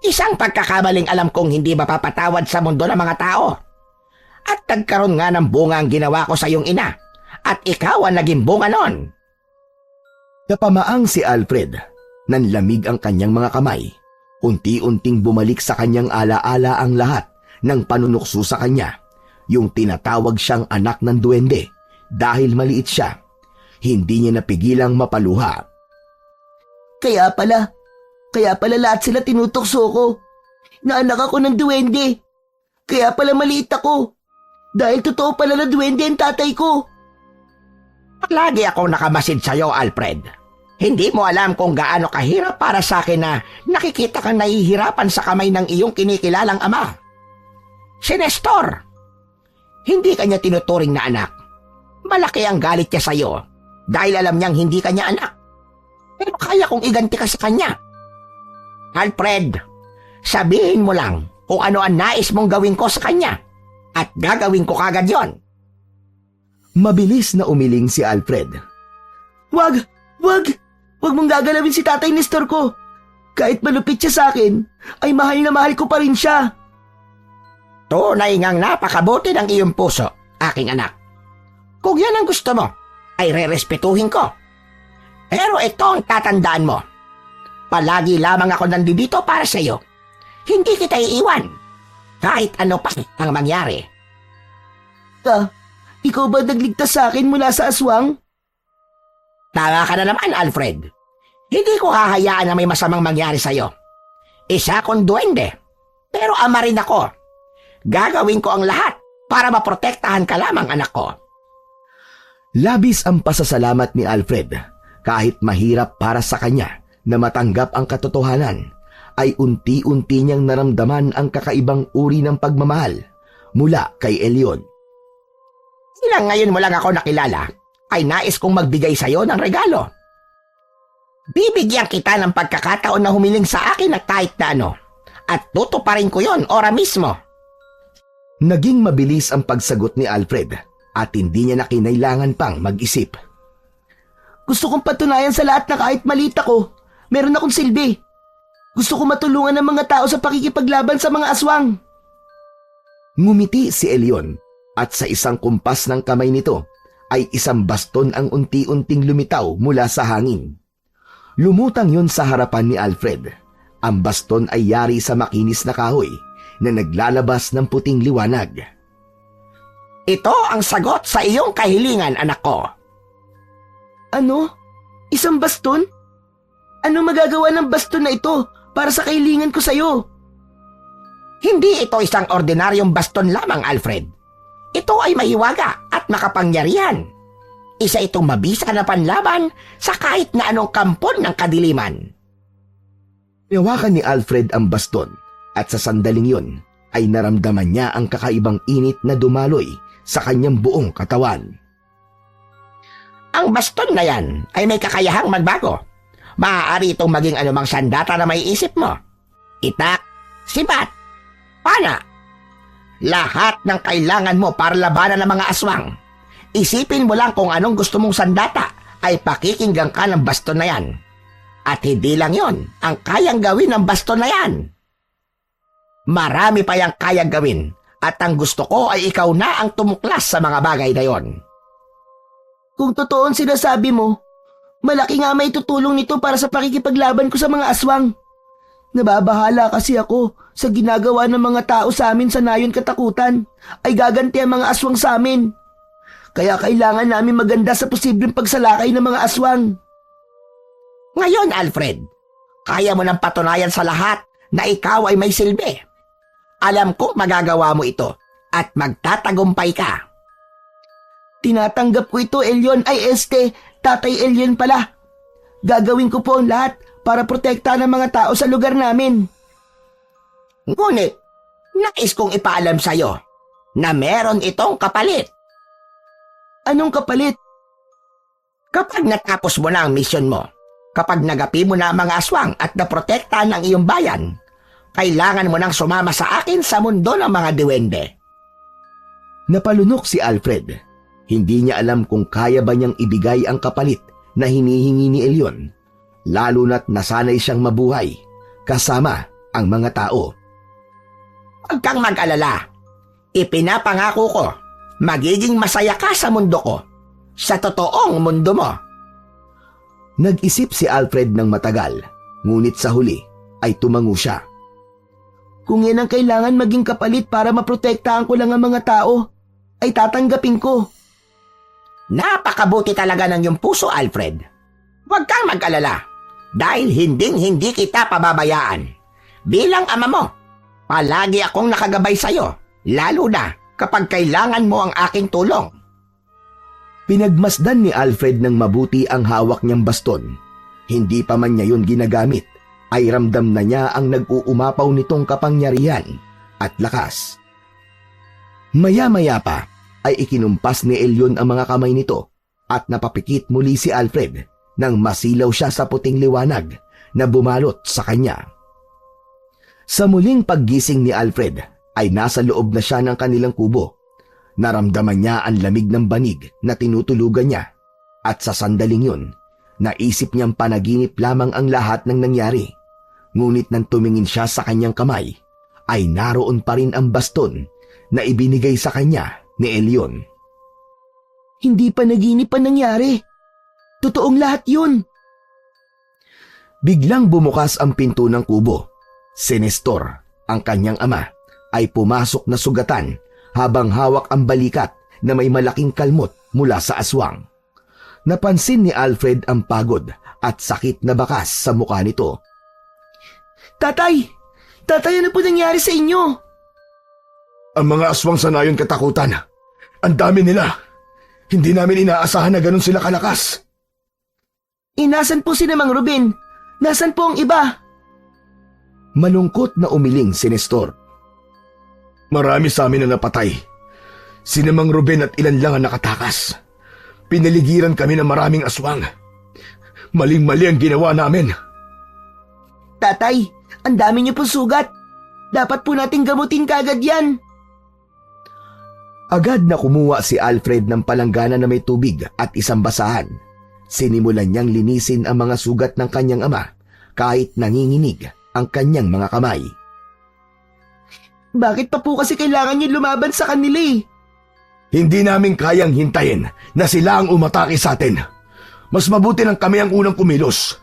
Isang pagkakamaling alam kong hindi mapapatawad sa mundo ng mga tao. At nagkaroon nga ng bunga ang ginawa ko sa iyong ina at ikaw ang naging bunga nun. Napamaang si Alfred. Nanlamig ang kanyang mga kamay. Unti-unting bumalik sa kanyang alaala ang lahat ng panunukso sa kanya. Yung tinatawag siyang anak ng duwende dahil maliit siya. Hindi niya napigilang mapaluha. Kaya pala lahat sila tinutokso ko. Na anak ako ng duwende. Kaya pala maliit ako. Dahil totoo pala na duwende ang tatay ko. Lagi akong nakamasid sa iyo, Alfred. Hindi mo alam kung gaano kahirap para sa akin na nakikita kang nahihirapan sa kamay ng iyong kinikilalang ama. Si Nestor. Hindi kanya tinuturing na anak. Malaki ang galit niya sa iyo dahil alam niyang hindi kanya anak. Pero kaya kong iganti ka sa kanya. Alfred, sabihin mo lang kung ano ang nais mong gawin ko sa kanya at gagawin ko kagad yon. Mabilis na umiling si Alfred. Wag mong gagalawin si Tatay Nestor ko. Kahit malupit siya sa akin, ay mahal na mahal ko pa rin siya. Tunay ngang napakabuti ng iyong puso, aking anak. Kung yan ang gusto mo, ay rerespetuhin ko. Pero ito ang tatandaan mo. Palagi lamang ako nandito para sa iyo. Hindi kita iiwan. Kahit ano pa ang mangyari. Ikaw ba nagligtas sa akin mula sa aswang? Tama ka na naman, Alfred. Hindi ko hahayaan na may masamang mangyari sa iyo. Isa akong duwende, pero ama rin ako. Gagawin ko ang lahat para maprotektahan ka lamang, anak ko. Labis ang pasasalamat ni Alfred. Kahit mahirap para sa kanya na matanggap ang katotohanan, ay unti-unti niyang naramdaman ang kakaibang uri ng pagmamahal mula kay Elyon. Ilang ngayon mo lang ako nakilala, ay nais kong magbigay sa iyo ng regalo. Bibigyan kita ng pagkakataon na humiling sa akin at kahit na ano, at tutuparin ko yon ora mismo. Naging mabilis ang pagsagot ni Alfred at hindi niya na kinailangan pang mag-isip. Gusto kong patunayan sa lahat na kahit maliit ako, meron akong silbi. Gusto kong matulungan ng mga tao sa pakikipaglaban sa mga aswang. Ngumiti si Elyon at sa isang kumpas ng kamay nito ay isang baston ang unti-unting lumitaw mula sa hangin. Lumutang yon sa harapan ni Alfred. Ang baston ay yari sa makinis na kahoy na naglalabas ng puting liwanag. Ito ang sagot sa iyong kahilingan, anak ko. Ano? Isang baston? Ano magagawa ng baston na ito para sa kahilingan ko sa'yo? Hindi ito isang ordinaryong baston lamang, Alfred. Ito ay mahiwaga at makapangyarihan. Isa itong mabisa na panlaban sa kahit na anong kampon ng kadiliman. Niyawakan ni Alfred ang baston at sa sandaling yon ay naramdaman niya ang kakaibang init na dumaloy sa kanyang buong katawan. Ang baston na yan ay may kakayahang magbago. Maaari itong maging anumang sandata na may isip mo. Itak, sibat, pana. Lahat ng kailangan mo para labanan ng mga aswang. Isipin mo lang kung anong gusto mong sandata ay pakikinggan ka ng baston na yan. At hindi lang yon ang kayang gawin ng baston na yan. Marami pa yang kayang gawin at ang gusto ko ay ikaw na ang tumuklas sa mga bagay na yon. Kung totoo ang sinasabi mo, malaki nga may tutulong nito para sa pakikipaglaban ko sa mga aswang. Nababahala kasi ako sa ginagawa ng mga tao sa amin sa nayon katakutan ay gaganti ang mga aswang sa amin. Kaya kailangan namin maganda sa posibleng pagsalakay ng mga aswang. Ngayon, Alfred, kaya mo nang patunayan sa lahat na ikaw ay may silbi. Alam ko magagawa mo ito at magtatagumpay ka. Tinatanggap ko ito, Elyon. Tatay Elyon pala. Gagawin ko po ang lahat para protektahan ng mga tao sa lugar namin. Ngunit, nais kong ipaalam sa'yo na meron itong kapalit. Anong kapalit? Kapag natapos mo na ang misyon mo, kapag nagapi mo na ang mga aswang at naprotektahan ang iyong bayan, kailangan mo nang sumama sa akin sa mundo ng mga diwende. Napalunok si Alfred. Hindi niya alam kung kaya ba niyang ibigay ang kapalit na hinihingi ni Elyon, lalo na't nasanay siyang mabuhay kasama ang mga tao. Huwag kang mag-alala. Ipinapangako ko, magiging masaya ka sa mundo ko, sa totoong mundo mo. Nag-isip si Alfred ng matagal, ngunit sa huli ay tumango siya. Kung yan ang kailangan maging kapalit para maprotektahan ko lang ang mga tao, ay tatanggapin ko. Napakabuti talaga ng iyong puso, Alfred. Huwag kang mag-alala, dahil hinding-hindi kita pababayaan. Bilang ama mo, palagi akong nakagabay sa'yo, lalo na kapag kailangan mo ang aking tulong. Pinagmasdan ni Alfred ng mabuti ang hawak niyang baston. Hindi pa man niya yun ginagamit, ay ramdam na niya ang nag-uumapaw nitong kapangyarihan at lakas. Maya-maya pa ay ikinumpas ni Elyon ang mga kamay nito at napapikit muli si Alfred nang masilaw siya sa puting liwanag na bumalot sa kanya. Sa muling paggising ni Alfred ay nasa loob na siya ng kanilang kubo. Naramdaman niya ang lamig ng banig na tinutulugan niya at sa sandaling yun, naisip niyang panaginip lamang ang lahat ng nangyari. Ngunit nang tumingin siya sa kanyang kamay, ay naroon pa rin ang baston na ibinigay sa kanya ni Elyon. Hindi pa naginip ang nangyari. Totoong lahat yun. Biglang bumukas ang pinto ng kubo. Si Nestor, ang kanyang ama, ay pumasok na sugatan habang hawak ang balikat na may malaking kalmot mula sa aswang. Napansin ni Alfred ang pagod at sakit na bakas sa mukha nito. Tatay! Tatay, ano po nangyari sa inyo? Ang mga aswang sa nayon katakutan. Ang dami nila. Hindi namin inaasahan na ganun sila kalakas. Inasan po si Mang Ruben? Nasaan po ang iba? Malungkot na umiling si Nestor. Marami sa amin na napatay. Si Mang Ruben at ilan lang ang nakatakas. Pinaligiran kami ng maraming aswang. Maling-mali ang ginawa namin. Tatay, ang dami niyo po sugat. Dapat po nating gamutin kagad yan. Agad na kumuha si Alfred ng palanggana na may tubig at isang basahan. Sinimulan niyang linisin ang mga sugat ng kanyang ama kahit nanginginig ang kanyang mga kamay. Bakit pa po kasi kailangan niyo lumaban sa kanila eh? Hindi namin kayang hintayin na sila ang umatake sa atin. Mas mabuti nang kami ang unang kumilos.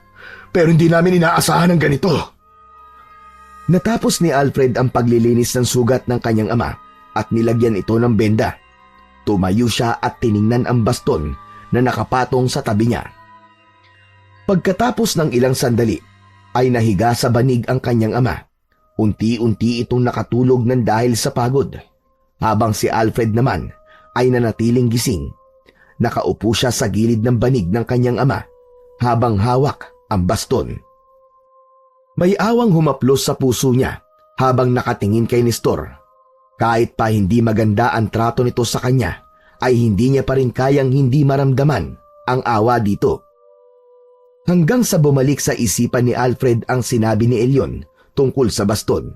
Pero hindi namin inaasahan ng ganito. Natapos ni Alfred ang paglilinis ng sugat ng kanyang ama at nilagyan ito ng benda. Tumayo siya at tiningnan ang baston na nakapatong sa tabi niya. Pagkatapos ng ilang sandali, ay nahiga sa banig ang kanyang ama. Unti-unti itong nakatulog ng dahil sa pagod. Habang si Alfred naman ay nanatiling gising. Nakaupo siya sa gilid ng banig ng kanyang ama habang hawak ang baston. May awang humaplos sa puso niya habang nakatingin kay Nestor. Kahit pa hindi maganda ang trato nito sa kanya, ay hindi niya pa rin kayang hindi maramdaman ang awa dito. Hanggang sa bumalik sa isipan ni Alfred ang sinabi ni Elyon tungkol sa baston,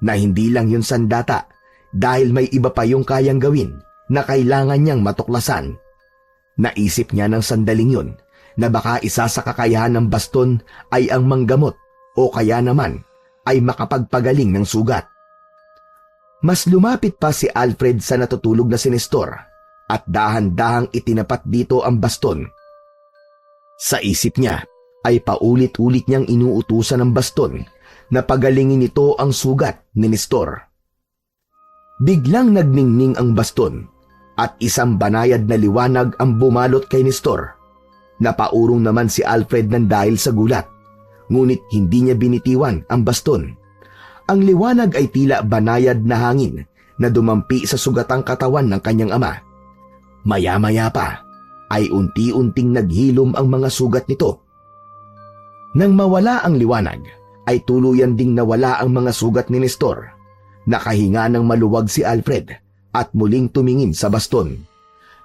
na hindi lang yun sandata dahil may iba pa yung kayang gawin na kailangan niyang matuklasan. Naisip niya ng sandaling yun na baka isa sa kakayahan ng baston ay ang manggamot o kaya naman ay makapagpagaling ng sugat. Mas lumapit pa si Alfred sa natutulog na si Nestor at dahan-dahang itinapat dito ang baston. Sa isip niya ay paulit-ulit niyang inuutusan ng baston na pagalingin nito ang sugat ni Nestor. Biglang nagningning ang baston at isang banayad na liwanag ang bumalot kay Nestor. Napaurong naman si Alfred ng dahil sa gulat, ngunit hindi niya binitiwan ang baston. Ang liwanag ay tila banayad na hangin na dumampi sa sugatang katawan ng kanyang ama. Maya-maya pa ay unti-unting naghilom ang mga sugat nito. Nang mawala ang liwanag, ay tuluyan ding nawala ang mga sugat ni Nestor. Nakahinga ng maluwag si Alfred at muling tumingin sa baston.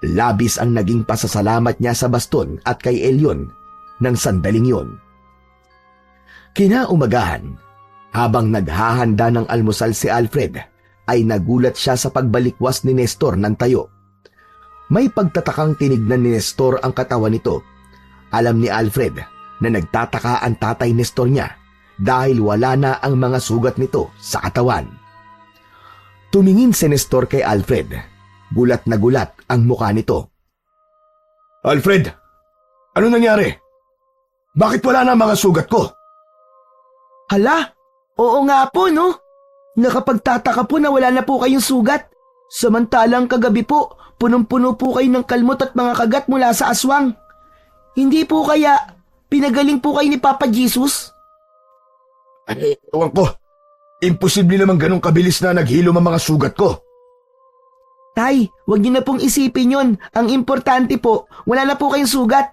Labis ang naging pasasalamat niya sa baston at kay Elyon ng sandaling yon. Kinaumagahan, habang naghahanda ng almusal si Alfred, ay nagulat siya sa pagbalikwas ni Nestor ng tayo. May pagtatakang tinignan ni Nestor ang katawan nito. Alam ni Alfred na nagtataka ang tatay Nestor niya dahil wala na ang mga sugat nito sa katawan. Tumingin si Nestor kay Alfred. Gulat na gulat ang mukha nito. Alfred, ano nangyari? Bakit wala na ang mga sugat ko? Hala, oo nga po no. Nakapagtataka po na wala na po kayong sugat. Samantalang kagabi po, punong-puno po kayo ng kalmot at mga kagat mula sa aswang. Hindi po kaya pinagaling po kayo ni Papa Jesus? Ay, ewan ko. Imposible naman ganun kabilis na naghilom ang mga sugat ko. Tay, wag niyo na pong isipin yon. Ang importante po, wala na po kayong sugat.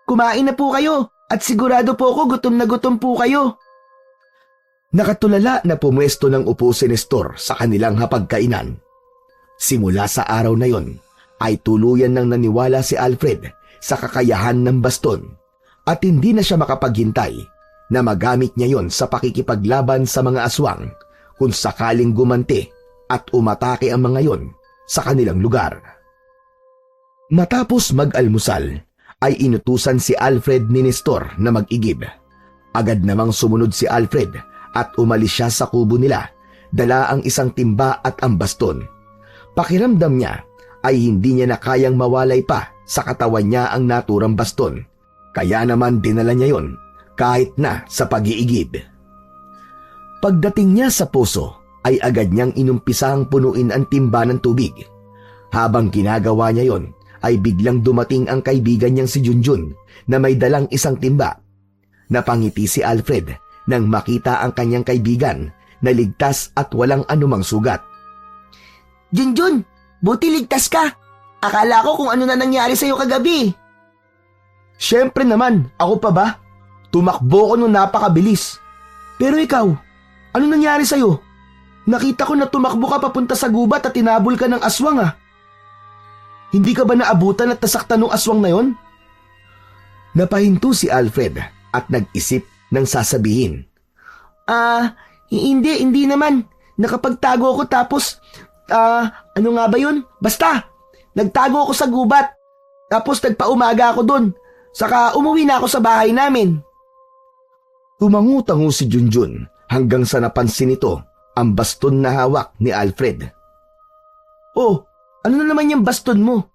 Kumain na po kayo at sigurado po ako gutom na gutom po kayo. Nakatulala na pumwesto ng upo si Nestor sa kanilang hapagkainan. Simula sa araw na yon, ay tuluyan nang naniwala si Alfred sa kakayahan ng baston at hindi na siya makapaghintay na magamit niya yon sa pakikipaglaban sa mga aswang kung sakaling gumanti at umatake ang mga yon sa kanilang lugar. Matapos mag-almusal, ay inutusan si Alfred ni Nestor na mag-igib. Agad namang sumunod si Alfred at umalis siya sa kubo nila, dala ang isang timba at ang baston. Pakiramdam niya ay hindi niya na kayang mawalay pa sa katawan niya ang naturang baston, kaya naman dinala niya yon kahit na sa pag-iigib. Pagdating niya sa poso ay agad niyang inumpisang punuin ang timba ng tubig. Habang ginagawa niya yon ay biglang dumating ang kaibigan niyang si Junjun na may dalang isang timba. Napangiti si Alfred nang makita ang kanyang kaibigan na ligtas at walang anumang sugat. Junjun, buti ligtas ka. Akala ko kung ano na nangyari sa'yo kagabi. Siyempre naman, ako pa ba? Tumakbo ko nung napakabilis. Pero ikaw, ano nangyari sa'yo? Nakita ko na tumakbo ka papunta sa gubat at tinabol ka ng aswang ah. Hindi ka ba naabutan at nasaktan ng aswang na yon? Napahinto si Alfred at nag-isip ng sasabihin. Hindi naman. Nakapagtago ako tapos, ano nga ba yun? Basta, nagtago ako sa gubat. Tapos nagpaumaga ako dun. Saka umuwi na ako sa bahay namin. Tumangu-tango si Junjun hanggang sa napansin nito ang baston na hawak ni Alfred. Oh, ano na naman yung baston mo?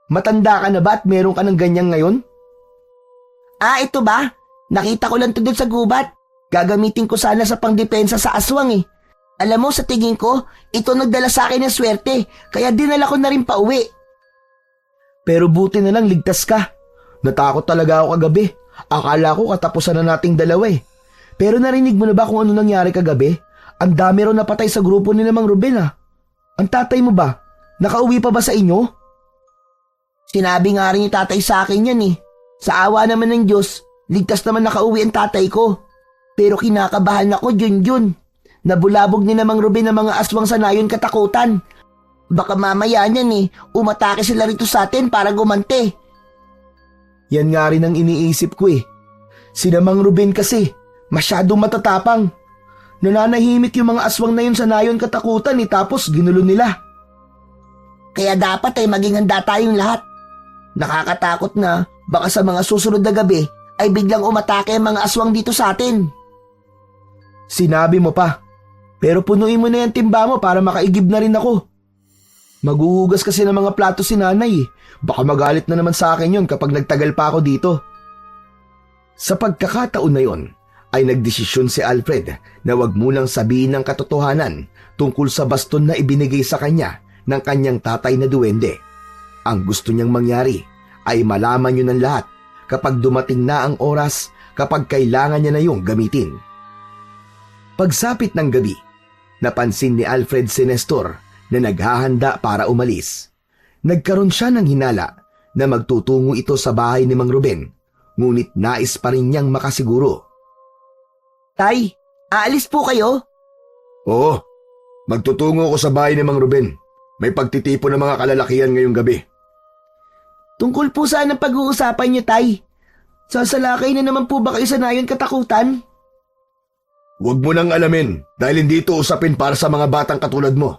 Matanda ka na ba at meron ka ng ganyan ngayon? Ito ba? Nakita ko lang to dun sa gubat. Gagamitin ko sana sa pangdepensa sa aswang eh. Alam mo, sa tingin ko, ito nagdala sa akin ng swerte, kaya dinala ko na rin pa uwi. Pero buti na lang ligtas ka. Natakot talaga ako kagabi. Akala ko katapusan na nating dalawa eh. Pero narinig mo na ba kung ano nangyari kagabi? Ang dami raw napatay sa grupo ni Mang Ruben ah. Ang tatay mo ba? Nakauwi pa ba sa inyo? Sinabi nga rin ni tatay sa akin yan eh. Sa awa naman ng Diyos, ligtas naman nakauwi ang tatay ko. Pero kinakabahan ako, Junjun. Nabulabog ni Mang Ruben ng mga aswang sa nayon katakutan. Baka mamaya niyan eh, umatake sila rito sa atin para gumante. Yan nga rin ang iniisip ko eh. Si Mang Ruben kasi, masyadong matatapang. Nananahimik yung mga aswang na yun sa nayon katakutan eh, tapos ginulo nila. Kaya dapat ay maging handa tayong lahat. Nakakatakot na baka sa mga susunod na gabi ay biglang umatake ang mga aswang dito sa atin. Sinabi mo pa, pero punuin mo na yung timba mo para makaigib na rin ako. Maghuhugas kasi ng mga plato si nanay eh. Baka magalit na naman sa akin yun kapag nagtagal pa ako dito. Sa pagkakataon na yon, ay nagdesisyon si Alfred na wag munang sabihin ng katotohanan tungkol sa baston na ibinigay sa kanya ng kanyang tatay na duwende. Ang gusto niyang mangyari ay malaman niyo ng lahat kapag dumating na ang oras kapag kailangan niya na yung gamitin. Pagsapit ng gabi, napansin ni Alfred si Nestor na naghahanda para umalis. Nagkaroon siya ng hinala na magtutungo ito sa bahay ni Mang Ruben, ngunit nais pa rin niyang makasiguro. Tay, aalis po kayo? Oo, magtutungo ko sa bahay ni Mang Ruben. May pagtitipon ng mga kalalakihan ngayong gabi. Tungkol po saan ang pag-uusapan niyo, Tay? Sasalakay na naman po ba kayo sa nayon katakutan? Huwag mo nang alamin dahil hindi ito usapin para sa mga batang katulad mo.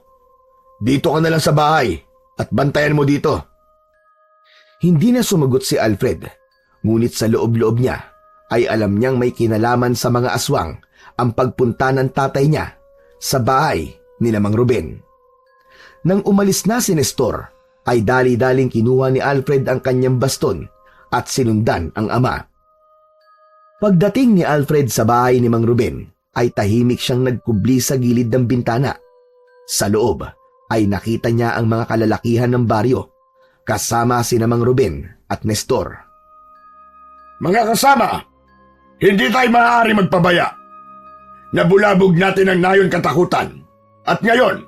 Dito ka na lang sa bahay at bantayan mo dito. Hindi na sumagot si Alfred, ngunit sa loob-loob niya ay alam niyang may kinalaman sa mga aswang ang pagpunta ng tatay niya sa bahay ni Mang Ruben. Nang umalis na si Nestor, ay dali-daling kinuha ni Alfred ang kanyang baston at sinundan ang ama. Pagdating ni Alfred sa bahay ni Mang Ruben, ay tahimik siyang nagkubli sa gilid ng bintana. Sa loob ay nakita niya ang mga kalalakihan ng baryo, kasama si Mang Ruben at Nestor. Mga kasama, hindi tayo maaari magpabaya. Nabulabog natin ang nayon katakutan. At ngayon,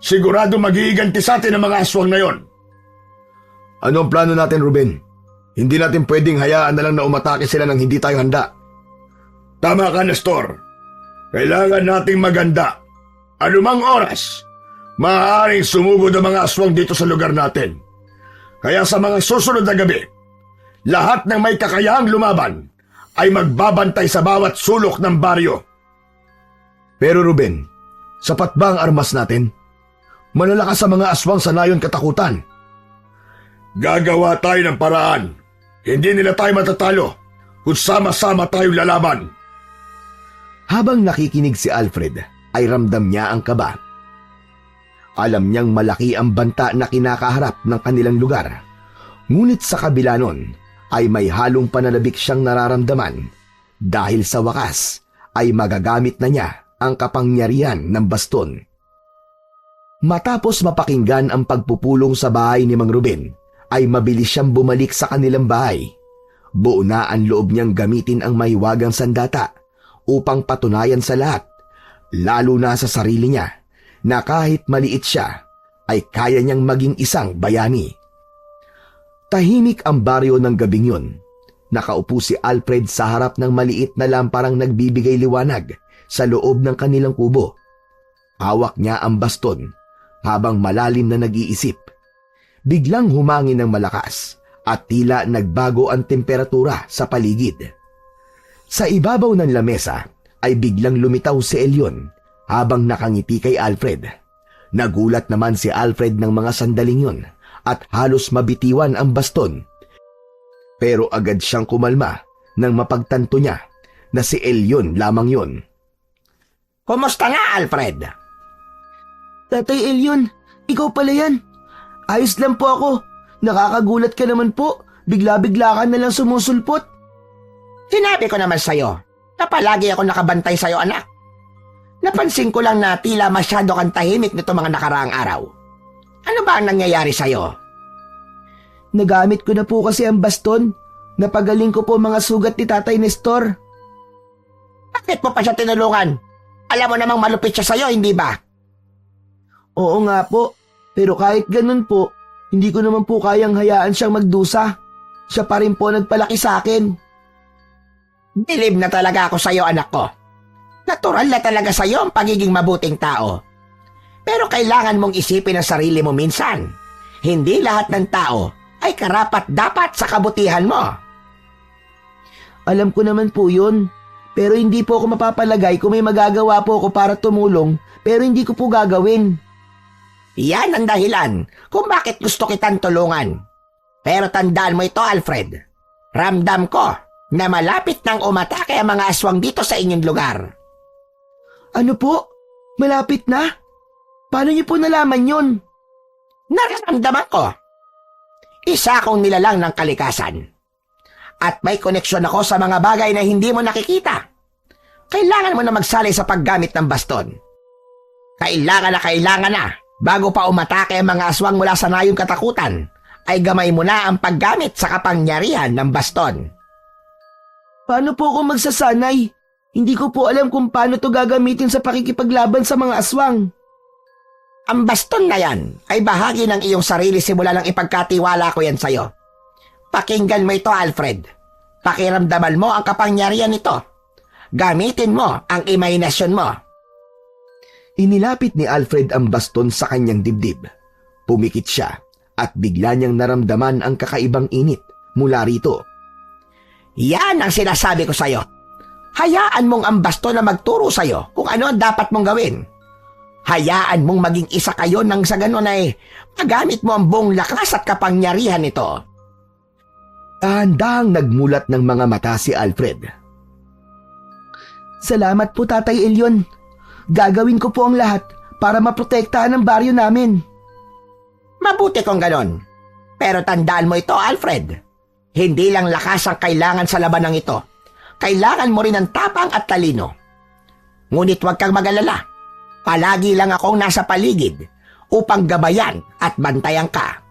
sigurado mag-iiganti sa atin ang mga aswang na yon. Ano ang plano natin, Ruben? Hindi natin pwedeng hayaan na lang na umatake sila nang hindi tayo handa. Tama ka, Nestor. Kailangan nating maganda. Anumang oras, maaaring sumugod ang mga aswang dito sa lugar natin. Kaya sa mga susunod na gabi, lahat ng may kakayahang lumaban ay magbabantay sa bawat sulok ng baryo. Pero Ruben, sapat ba ang armas natin? Malalakas sa mga aswang sa nayon katakutan. Gagawa tayo ng paraan. Hindi nila tayo matatalo kung sama-sama tayong lalaban. Habang nakikinig si Alfred, ay ramdam niya ang kaba. Alam niyang malaki ang banta na kinakaharap ng kanilang lugar. Ngunit sa kabila nun, ay may halong pananabik siyang nararamdaman dahil sa wakas ay magagamit na niya ang kapangyarihan ng baston. Matapos mapakinggan ang pagpupulong sa bahay ni Mang Ruben, ay mabilis siyang bumalik sa kanilang bahay. Buo na ang loob niyang gamitin ang mahiwagang sandata upang patunayan sa lahat, lalo na sa sarili niya, na kahit maliit siya, ay kaya niyang maging isang bayani. Tahimik ang baryo ng gabing yun. Nakaupo si Alfred sa harap ng maliit na lamparang nagbibigay liwanag sa loob ng kanilang kubo. Hawak niya ang baston habang malalim na nag-iisip. Biglang humangin ng malakas at tila nagbago ang temperatura sa paligid. Sa ibabaw ng lamesa ay biglang lumitaw si Elyon habang nakangiti kay Alfred. Nagulat naman si Alfred ng mga sandaling yun at halos mabitiwan ang baston. Pero agad siyang kumalma nang mapagtanto niya na si Elyon lamang yun. Kumusta nga, Alfred? Tatay Elyon, ikaw pala yan. Ayos lang po ako. Nakakagulat ka naman po. Bigla-bigla ka nalang sumusulpot. Sinabi ko naman sa'yo na palagi ako nakabantay sa'yo, anak. Napansin ko lang na tila masyado kang tahimik nito mga nakaraang araw. Ano ba ang nangyayari sa'yo? Nagamit ko na po kasi ang baston. Napagaling ko po mga sugat ni Tatay Nestor. Bakit mo pa siya tinulungan? Alam mo namang malupit siya sa'yo, hindi ba? Oo nga po. Pero kahit ganun po, hindi ko naman po kayang hayaan siyang magdusa. Siya pa rin po nagpalaki sa akin. Bilib na talaga ako sa'yo, anak ko. Natural na talaga sa'yo ang pagiging mabuting tao. Pero kailangan mong isipin ang sarili mo minsan. Hindi lahat ng tao ay karapat-dapat sa kabutihan mo. Alam ko naman po yun. Pero hindi po ako mapapalagay kung may magagawa po ako para tumulong, pero hindi ko po gagawin. Yan ang dahilan kung bakit gusto kitang tulungan. Pero tandaan mo ito, Alfred. Ramdam ko na malapit nang umatake ang mga aswang dito sa inyong lugar. Ano po? Malapit na? Paano niyo po nalaman yun? Nararamdaman ko. Isa akong nilalang ng kalikasan. At may koneksyon ako sa mga bagay na hindi mo nakikita. Kailangan mo na magsali sa paggamit ng baston. Kailangan na, bago pa umatake ang mga aswang mula sa nayong katakutan, ay gamay mo na ang paggamit sa kapangyarihan ng baston. Paano po ako magsasanay? Hindi ko po alam kung paano to gagamitin sa pakikipaglaban sa mga aswang. Ang baston na yan ay bahagi ng iyong sarili simula nang ipagkatiwala ko yan sa'yo. Pakinggan mo ito, Alfred. Pakiramdaman mo ang kapangyarihan nito. Gamitin mo ang imahinasyon mo. Inilapit ni Alfred ang baston sa kanyang dibdib. Pumikit siya at bigla niyang naramdaman ang kakaibang init mula rito. Yan ang sinasabi ko sa'yo. Hayaan mong ang baston na magturo sa'yo kung ano ang dapat mong gawin. Hayaan mong maging isa kayo nang sa ganon ay magamit mo ang buong lakas at kapangyarihan nito. Dahan-dahang nagmulat ng mga mata si Alfred. Salamat po, Tatay Elyon. Gagawin ko po ang lahat para maprotektahan ang baryo namin. Mabuti kung ganon. Pero tandaan mo ito, Alfred. Hindi lang lakas ang kailangan sa labanang ito. Kailangan mo rin ng tapang at talino. Ngunit huwag kang mag-alala. Palagi lang akong nasa paligid upang gabayan at bantayan ka.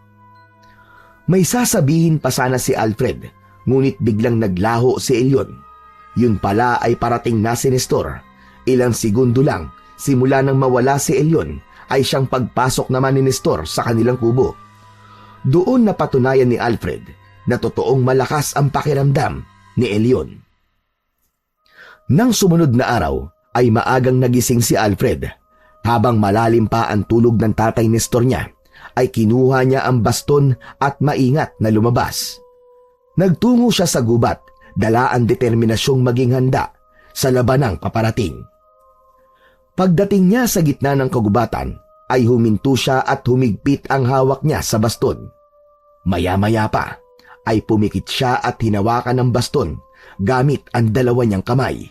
May sasabihin pa sana si Alfred, ngunit biglang naglaho si Elyon. Yun pala ay parating na si Nestor. Ilang segundo lang, simula nang mawala si Elyon, ay siyang pagpasok naman ni Nestor sa kanilang kubo. Doon napatunayan ni Alfred na totoong malakas ang pakiramdam ni Elyon. Nang sumunod na araw, ay maagang nagising si Alfred. Habang malalim pa ang tulog ng tatay Nestor niya, ay kinuha niya ang baston at maingat na lumabas. Nagtungo siya sa gubat, dala ang determinasyong maging handa sa labanang paparating. Pagdating niya sa gitna ng kagubatan, ay huminto siya at humigpit ang hawak niya sa baston. Maya-maya pa, ay pumikit siya at hinawakan ng baston gamit ang dalawa niyang kamay.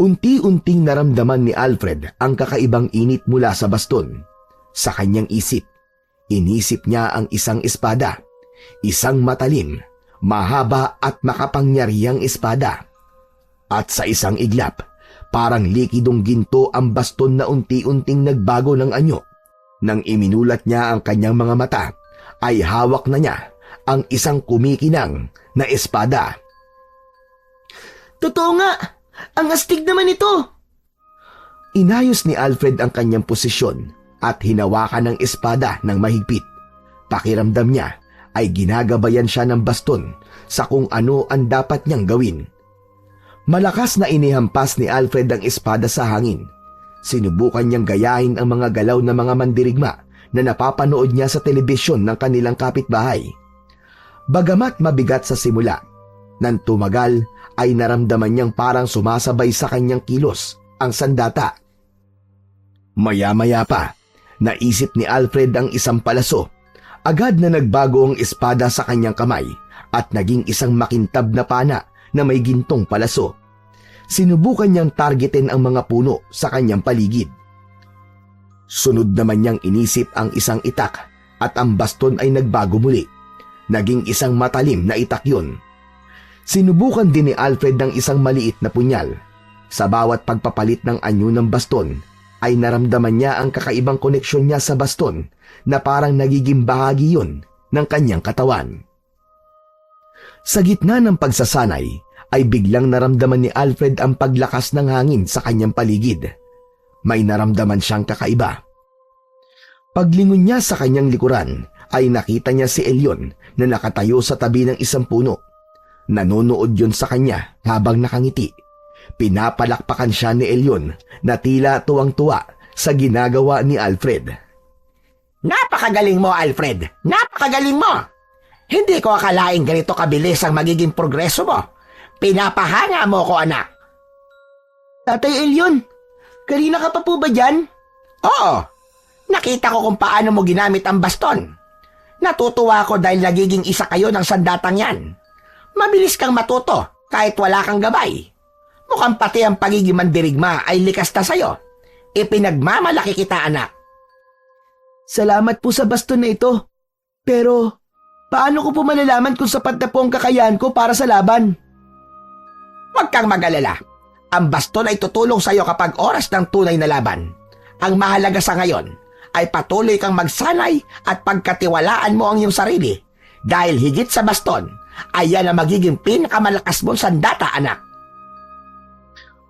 Unti-unting naramdaman ni Alfred ang kakaibang init mula sa baston. Sa kanyang inisip niya ang isang espada, isang matalim, mahaba at makapangyarihang espada. At sa isang iglap, parang likidong ginto ang baston na unti-unting nagbago ng anyo. Nang iminulat niya ang kanyang mga mata, ay hawak na niya ang isang kumikinang na espada. Totoo nga! Ang astig naman ito! Inayos ni Alfred ang kanyang posisyon at hinawakan ng espada ng mahigpit. Pakiramdam niya ay ginagabayan siya ng baston sa kung ano ang dapat niyang gawin. Malakas na inihampas ni Alfred ang espada sa hangin. Sinubukan niyang gayahin ang mga galaw ng mga mandirigma na napapanood niya sa telebisyon ng kanilang kapitbahay. Bagamat mabigat sa simula, nang tumagal ay naramdaman niyang parang sumasabay sa kanyang kilos ang sandata. Maya-maya pa, naisip ni Alfred ang isang palaso. Agad na nagbago ang espada sa kanyang kamay at naging isang makintab na pana na may gintong palaso. Sinubukan niyang targetin ang mga puno sa kanyang paligid. Sunod naman niyang inisip ang isang itak at ang baston ay nagbago muli. Naging isang matalim na itak yun. Sinubukan din ni Alfred ng isang maliit na punyal. Sa bawat pagpapalit ng anyo ng baston, ay naramdaman niya ang kakaibang koneksyon niya sa baston na parang nagiging bahagi yun ng kanyang katawan. Sa gitna ng pagsasanay, ay biglang naramdaman ni Alfred ang paglakas ng hangin sa kanyang paligid. May naramdaman siyang kakaiba. Paglingon niya sa kanyang likuran, ay nakita niya si Elyon na nakatayo sa tabi ng isang puno. Nanonood yun sa kanya habang nakangiti. Pinapalakpakan siya ni Elyon na tila tuwang-tuwa sa ginagawa ni Alfred. Napakagaling mo, Alfred! Napakagaling mo! Hindi ko akalaing ganito kabilis ang magiging progreso mo. Pinapahanga mo ko, anak. Tatay Elyon, kanina ka pa po ba dyan? Oo, nakita ko kung paano mo ginamit ang baston. Natutuwa ako dahil nagiging isa kayo ng sandatang yan. Mabilis kang matuto kahit wala kang gabay. Mukhang pati ang pagiging mandirigma ay likas na sa'yo. Ipinagmamalaki kita, anak. Salamat po sa baston na ito. Pero, paano ko po malalaman kung sapat na po ang kakayahan ko para sa laban? Huwag kang mag-alala. Ang baston ay tutulong sa'yo kapag oras ng tunay na laban. Ang mahalaga sa ngayon ay patuloy kang magsanay at pagkatiwalaan mo ang iyong sarili. Dahil higit sa baston, ay yan ang magiging pinakamalakas mong sandata, anak.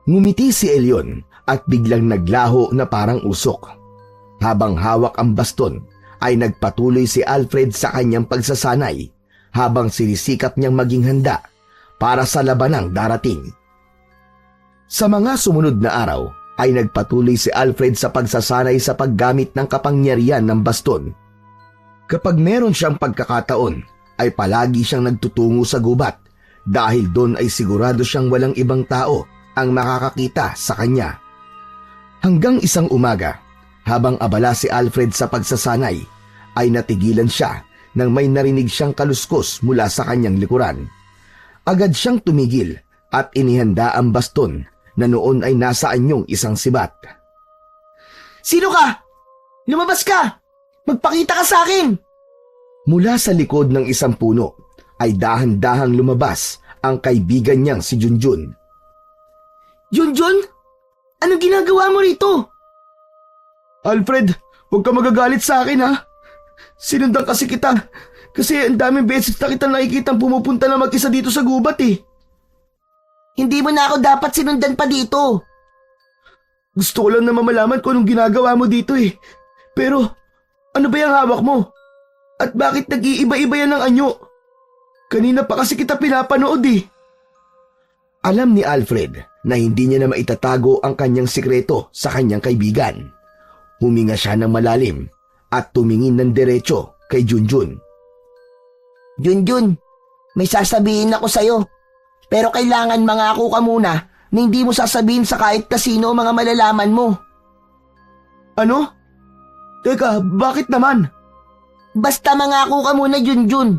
Ngumiti si Elyon at biglang naglaho na parang usok. Habang hawak ang baston, ay nagpatuloy si Alfred sa kanyang pagsasanay habang sinisikap niyang maging handa para sa labanang darating. Sa mga sumunod na araw, ay nagpatuloy si Alfred sa pagsasanay sa paggamit ng kapangyarihan ng baston. Kapag meron siyang pagkakataon, ay palagi siyang nagtutungo sa gubat dahil doon ay sigurado siyang walang ibang tao ang makakakita sa kanya. Hanggang isang umaga, habang abala si Alfred sa pagsasanay, ay natigilan siya nang may narinig siyang kaluskos mula sa kanyang likuran. Agad siyang tumigil at inihanda ang baston na noon ay nasa anyong isang sibat. Sino ka? Lumabas ka! Magpakita ka sa akin! Mula sa likod ng isang puno ay dahan-dahang lumabas ang kaibigan niyang si Junjun. Junjun? Anong ginagawa mo rito? Alfred, huwag ka magagalit sa akin ha. Sinundan kasi kita kasi ang daming beses na kita nakikitang pumupunta na mag-isa dito sa gubat eh. Hindi mo na ako dapat sinundan pa dito. Gusto ko lang na mamalaman kung anong ginagawa mo dito eh. Pero ano ba yung hawak mo? At bakit nag-iiba-iba yan ng anyo? Kanina pa kasi kita pinapanood eh. Alam ni Alfred na hindi niya na maitatago ang kanyang sikreto sa kanyang kaibigan. Huminga siya ng malalim at tumingin ng diretso kay Junjun. Junjun, may sasabihin ako sa'yo. Pero kailangan mangako ka muna na hindi mo sasabihin sa kahit kasino ang mga malalaman mo. Ano? Teka, bakit naman? Basta mangako ka muna, Junjun.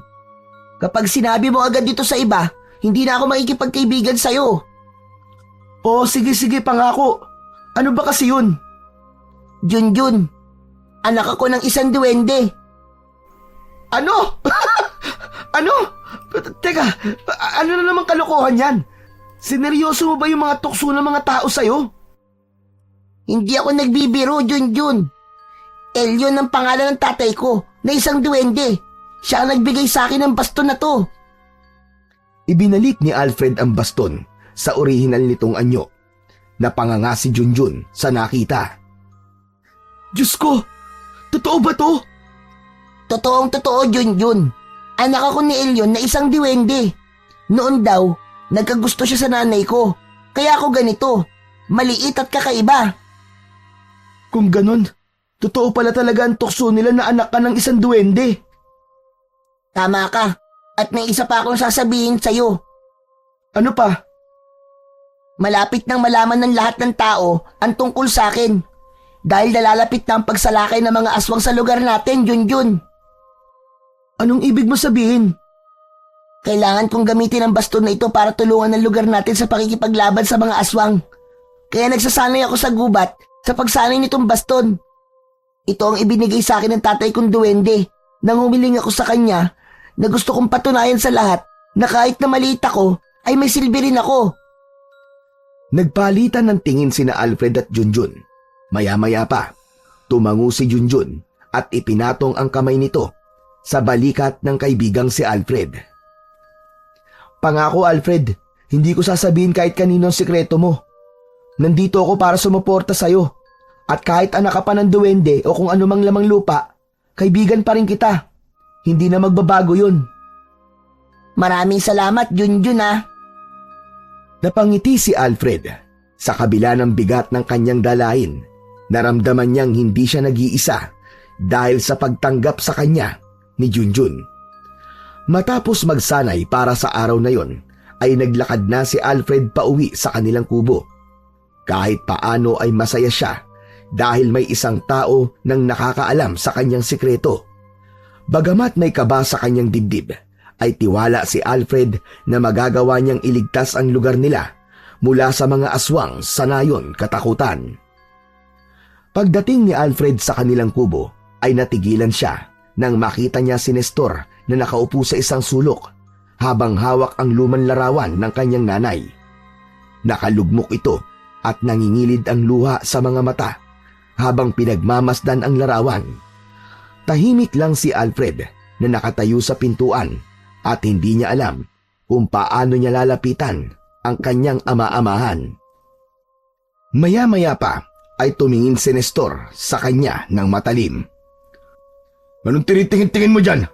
Kapag sinabi mo agad dito sa iba, hindi na ako makikipagkaibigan sa'yo. Oo, sige, pangako. Ano ba kasi yun? Junjun, anak ako ng isang duwende. Ano? Ano? Teka, ano na naman kalokohan yan? Sineryoso mo ba yung mga tukso ng mga tao sa'yo? Hindi ako nagbibiro, Junjun. Elyon ang pangalan ng tatay ko na isang duwende. Siya ang nagbigay sa akin ng baston na to. Ibinalik ni Alfred ang baston sa orihinal nitong anyo. Napanganga si Junjun sa nakita. Diyos ko! Totoo ba to? Totoong totoo, Junjun. Anak ako ni Elyon na isang duwende. Noon daw, nagkagusto siya sa nanay ko. Kaya ako ganito, maliit at kakaiba. Kung ganun, totoo pala talaga ang tukso nila na anak ka ng isang duwende. Tama ka. At may isa pa akong sasabihin sa'yo. Ano pa? Malapit nang malaman ng lahat ng tao ang tungkol sa akin. Dahil nalalapit na ang pagsalakay ng mga aswang sa lugar natin, Junjun. Anong ibig mo sabihin? Kailangan kong gamitin ang baston na ito para tulungan ang lugar natin sa pakikipaglaban sa mga aswang. Kaya nagsasanay ako sa gubat sa pagsanay nitong baston. Ito ang ibinigay sa akin ng tatay kong duwende nang humiling ako sa kanya na gusto kong patunayan sa lahat na kahit na maliit ako ay may silbi rin ako. Nagpalitan ng tingin sina Alfred at Junjun. Maya-maya pa, tumango si Junjun at ipinatong ang kamay nito sa balikat ng kaibigang si Alfred. Pangako Alfred, hindi ko sasabihin kahit kanino ang sikreto mo. Nandito ako para sumuporta sa'yo. At kahit anak ka pa ng duwende o kung anumang lamang lupa, kaibigan pa rin kita. Hindi na magbabago yun. Maraming salamat, Junjun ah. Napangiti si Alfred. Sa kabila ng bigat ng kanyang dalahin, naramdaman niyang hindi siya nag-iisa dahil sa pagtanggap sa kanya ni Junjun. Matapos magsanay para sa araw na yon, ay naglakad na si Alfred pauwi sa kanilang kubo. Kahit paano ay masaya siya dahil may isang tao nang nakakaalam sa kanyang sikreto. Bagamat may kaba sa kanyang dibdib, ay tiwala si Alfred na magagawa niyang iligtas ang lugar nila mula sa mga aswang sa nayon katakutan. Pagdating ni Alfred sa kanilang kubo, ay natigilan siya nang makita niya si Nestor na nakaupo sa isang sulok habang hawak ang lumang larawan ng kanyang nanay. Nakalugmok ito at nangingilid ang luha sa mga mata habang pinagmamasdan ang larawan. Tahimik lang si Alfred na nakatayo sa pintuan at hindi niya alam kung paano niya lalapitan ang kanyang ama-amahan. Maya-maya pa ay tumingin si Nestor sa kanya ng matalim. Anong tinitingin-tingin mo dyan?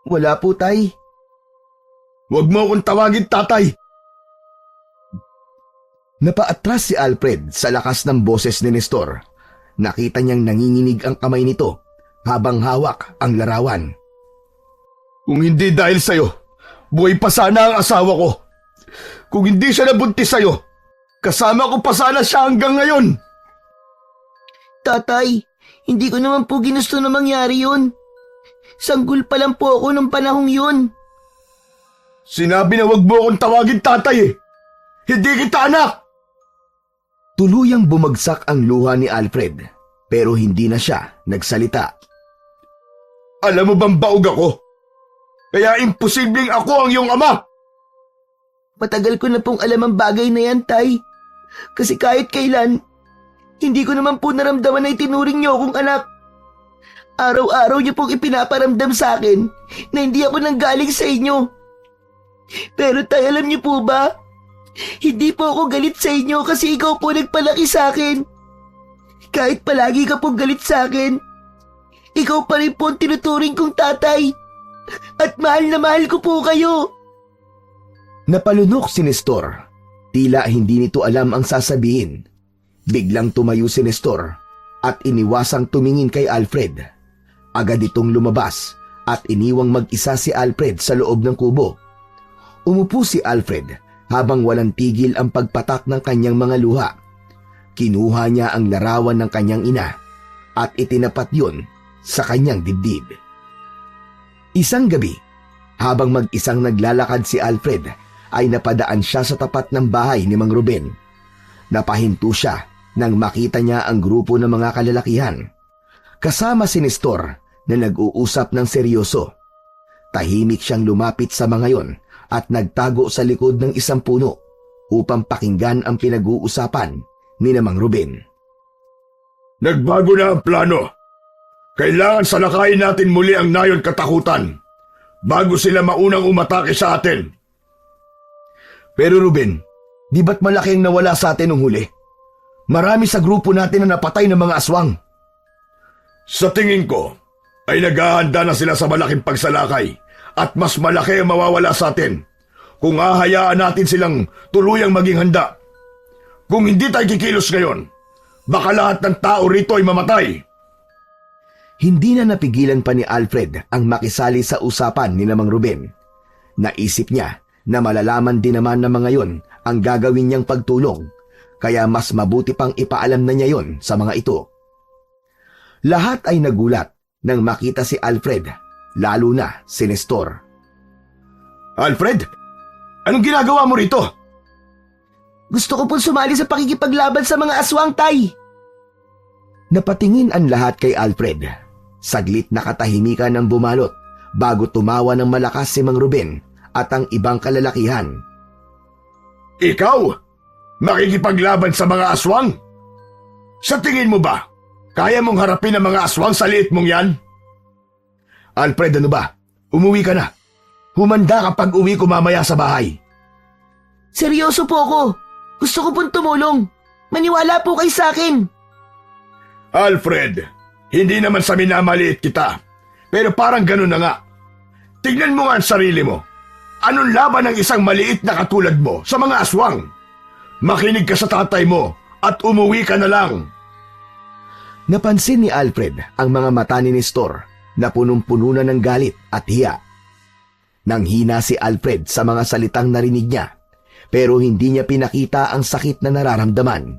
Wala po, tay. Huwag mo akong tawagin tatay. Napaatras si Alfred sa lakas ng boses ni Nestor. Nakita niyang nanginginig ang kamay nito habang hawak ang larawan. Kung hindi dahil sa'yo, buhay pa sana ang asawa ko. Kung hindi siya nabuntis sa'yo, kasama ko pa sana siya hanggang ngayon. Tatay, hindi ko naman po ginusto na mangyari yun. Sanggol pa lang po ako nung panahong yun. Sinabi na huwag mo akong tawagin tatay eh. Hindi kita anak. Tuluyang bumagsak ang luha ni Alfred pero hindi na siya nagsalita. Alam mo bang baog ako? Kaya imposibleng ako ang iyong ama. Matagal ko na pong alam ang bagay na yan, tay. Kasi kahit kailan, hindi ko naman po naramdaman na itinuring niyo akong anak. Araw-araw niyo pong ipinaparamdam sa akin na hindi ako nanggaling sa inyo. Pero tay, alam niyo po ba? Hindi po ako galit sa inyo kasi ikaw po nagpalaki sa akin. Kahit palagi ka pong galit sa akin, ikaw pa rin po ang tinuturing kong tatay. At mahal na mahal ko po kayo. Napalunok si Nestor. Tila hindi nito alam ang sasabihin. Biglang tumayo si Nestor at iniwasang tumingin kay Alfred. Agad itong lumabas at iniwang mag-isa si Alfred sa loob ng kubo. Umupo si Alfred habang walang tigil ang pagpatak ng kanyang mga luha. Kinuha niya ang larawan ng kanyang ina at itinapat yun sa kanyang dibdib. Isang gabi, habang mag-isang naglalakad si Alfred ay napadaan siya sa tapat ng bahay ni Mang Ruben. Napahinto siya nang makita niya ang grupo ng mga kalalakihan. Kasama si Nestor na nag-uusap ng seryoso. Tahimik siyang lumapit sa mga yon at nagtago sa likod ng isang puno upang pakinggan ang pinag-uusapan ni Mang Ruben. Nagbago na ang plano. Kailangan salakayin natin muli ang nayon katakutan bago sila maunang umatake sa atin. Pero Ruben, di ba't malaki ang nawala sa atin nung huli? Marami sa grupo natin na napatay ng mga aswang. Sa tingin ko, ay naghahanda na sila sa malaking pagsalakay at mas malaki ang mawawala sa atin kung hahayaan natin silang tuluyang maging handa. Kung hindi tayo kikilos ngayon, baka lahat ng tao rito ay mamatay. Hindi na napigilan pa ni Alfred ang makisali sa usapan ni Mang Ruben. Naisip niya na malalaman din naman ng mga yon ang gagawin niyang pagtulong, kaya mas mabuti pang ipaalam na niya yon sa mga ito. Lahat ay nagulat nang makita si Alfred, lalo na si Nestor. Alfred, anong ginagawa mo rito? Gusto ko pong sumali sa pakikipaglaban sa mga aswang, Tay. Napatingin ang lahat kay Alfred. Saglit na katahimikan ang bumalot bago tumawa ng malakas si Mang Ruben at ang ibang kalalakihan. Ikaw? Makikipaglaban sa mga aswang? Sa tingin mo ba, kaya mong harapin ang mga aswang sa liit mong yan? Alfred, ano ba? Umuwi ka na. Humanda kapag uwi ko mamaya sa bahay. Seryoso po ako. Gusto ko pong tumulong. Maniwala po kayo sa akin. Alfred, hindi naman sa minamaliit kita, pero parang ganun na nga. Tignan mo nga ang sarili mo. Anong laban ng isang maliit na katulad mo sa mga aswang? Makinig ka sa tatay mo at umuwi ka na lang. Napansin ni Alfred ang mga mata ni Nestor na punong-puno na ng galit at hiya. Nanghina si Alfred sa mga salitang narinig niya, pero hindi niya pinakita ang sakit na nararamdaman.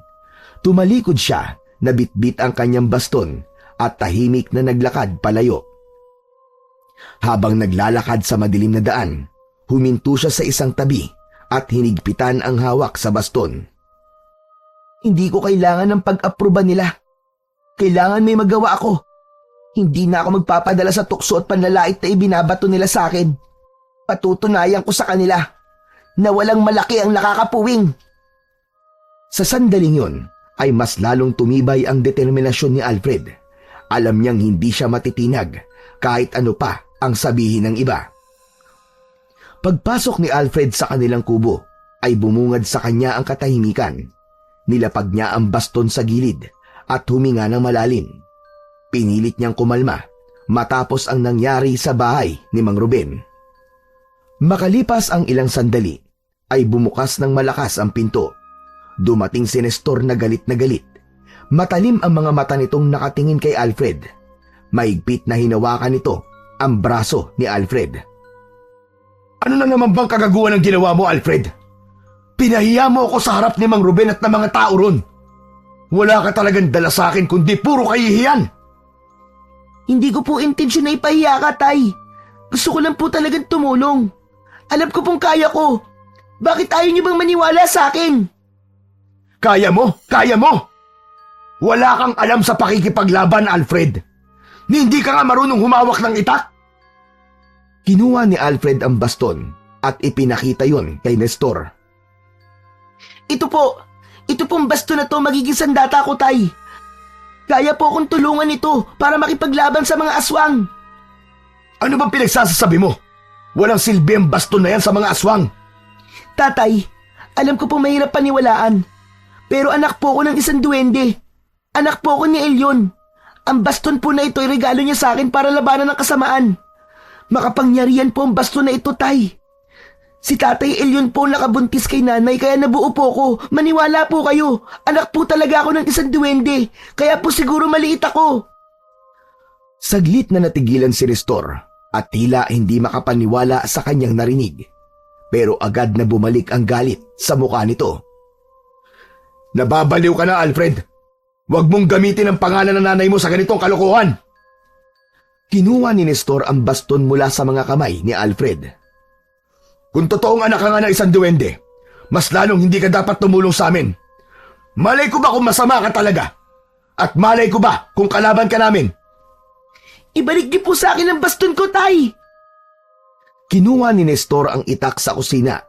Tumalikod siya, nabitbit ang kanyang baston at tahimik na naglakad palayo. Habang naglalakad sa madilim na daan, huminto siya sa isang tabi at hinigpitan ang hawak sa baston. Hindi ko kailangan ng pag-aproba nila. Kailangan may magawa ako. Hindi na ako magpapadala sa tukso at panlalait na ibinabato nila sa akin. Patutunayan ko sa kanila na walang malaki ang nakakapuwing. Sa sandaling yon ay mas lalong tumibay ang determinasyon ni Alfred. Alam niyang hindi siya matitinag kahit ano pa ang sabihin ng iba. Pagpasok ni Alfred sa kanilang kubo ay bumungad sa kanya ang katahimikan. Nilapag niya ang baston sa gilid at huminga ng malalim. Pinilit niyang kumalma matapos ang nangyari sa bahay ni Mang Ruben. Makalipas ang ilang sandali ay bumukas ng malakas ang pinto. Dumating si Nestor na galit na galit. Matalim ang mga mata nitong nakatingin kay Alfred. Maigpit na hinawakan nito ang braso ni Alfred. Ano na naman bang kagaguhan ang ginawa mo, Alfred? Pinahiya mo ako sa harap ni Mang Ruben at ng mga tao ron. Wala ka talagang dala sa akin kundi puro kahihiyan. Hindi ko po intensyon na ipahiya ka, Tay. Gusto ko lang po talagang tumulong. Alam ko pong kaya ko. Bakit ayaw niyo bang maniwala sa akin? Kaya mo? Kaya mo? Wala kang alam sa pakikipaglaban, Alfred. Hindi ka nga marunong humawak ng itak. Kinuha ni Alfred ang baston at ipinakita yon kay Nestor. Ito pong basto na to magiging sandata ko, Tay. Kaya po akong tulungan ito para makipaglaban sa mga aswang. Ano bang pinagsasasabi mo? Walang silbi ang baston na yan sa mga aswang. Tatay, alam ko pong mahirap paniwalaan. Pero anak po ko ng isang duwende. Anak po ko ni Elyon. Ang baston po na ito ay regalo niya sa akin para labanan ng kasamaan. Makapangyarihan po ang baston na ito, Tay. Si Tatay Elyon po nakabuntis kay nanay kaya nabuo po ko. Maniwala po kayo. Anak po talaga ako ng isang duwende. Kaya po siguro maliit ako. Saglit na natigilan si Nestor at tila hindi makapaniwala sa kanyang narinig. Pero agad na bumalik ang galit sa mukha nito. Nababaliw ka na, Alfred. Huwag mong gamitin ang pangalan ng nanay mo sa ganitong kalokohan. Kinuha ni Nestor ang baston mula sa mga kamay ni Alfred. Kung totoong anak ka nga ng isang duwende, mas lalong hindi ka dapat tumulong sa amin. Malay ko ba kung masama ka talaga? At malay ko ba kung kalaban ka namin? Ibalik niyo po sa akin ang baston ko, Tay! Kinuha ni Nestor ang itak sa kusina.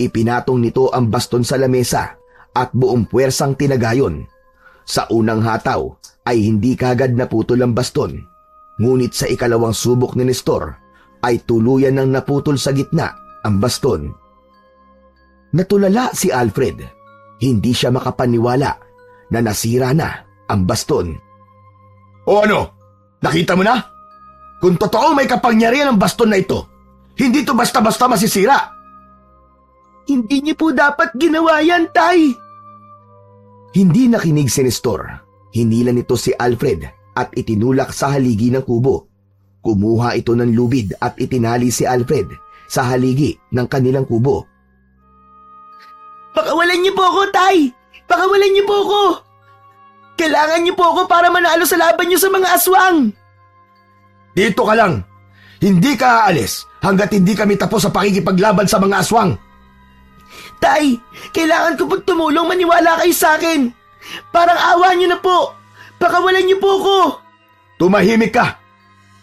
Ipinatong nito ang baston sa lamesa at buong puwersang tinagayon. Sa unang hataw ay hindi kagad naputol ang baston. Ngunit sa ikalawang subok ni Nestor ay tuluyan nang naputol sa gitna ang baston. Natulala si Alfred. Hindi siya makapaniwala na nasira na ang baston. O ano? Nakita mo na? Kung totoo may kapangyarihan ang baston na ito, hindi to basta-basta masisira. Hindi niyo po dapat ginawa yan, Tay! Hindi nakinig si Nestor. Hinila nito si Alfred at itinulak sa haligi ng kubo. Kumuha ito ng lubid at itinali si Alfred sa haligi ng kanilang kubo. Pakawalan niyo po ako, Tay! Pakawalan niyo po ako! Kailangan niyo po ako para manalo sa laban niyo sa mga aswang! Dito ka lang. Hindi ka aalis hanggat hindi kami tapos sa pakikipaglaban sa mga aswang. Tay, kailangan ko pong tumulong, maniwala kayo sa akin. Parang awa niyo na po. Pakawalan niyo po ako. Tumahimik ka.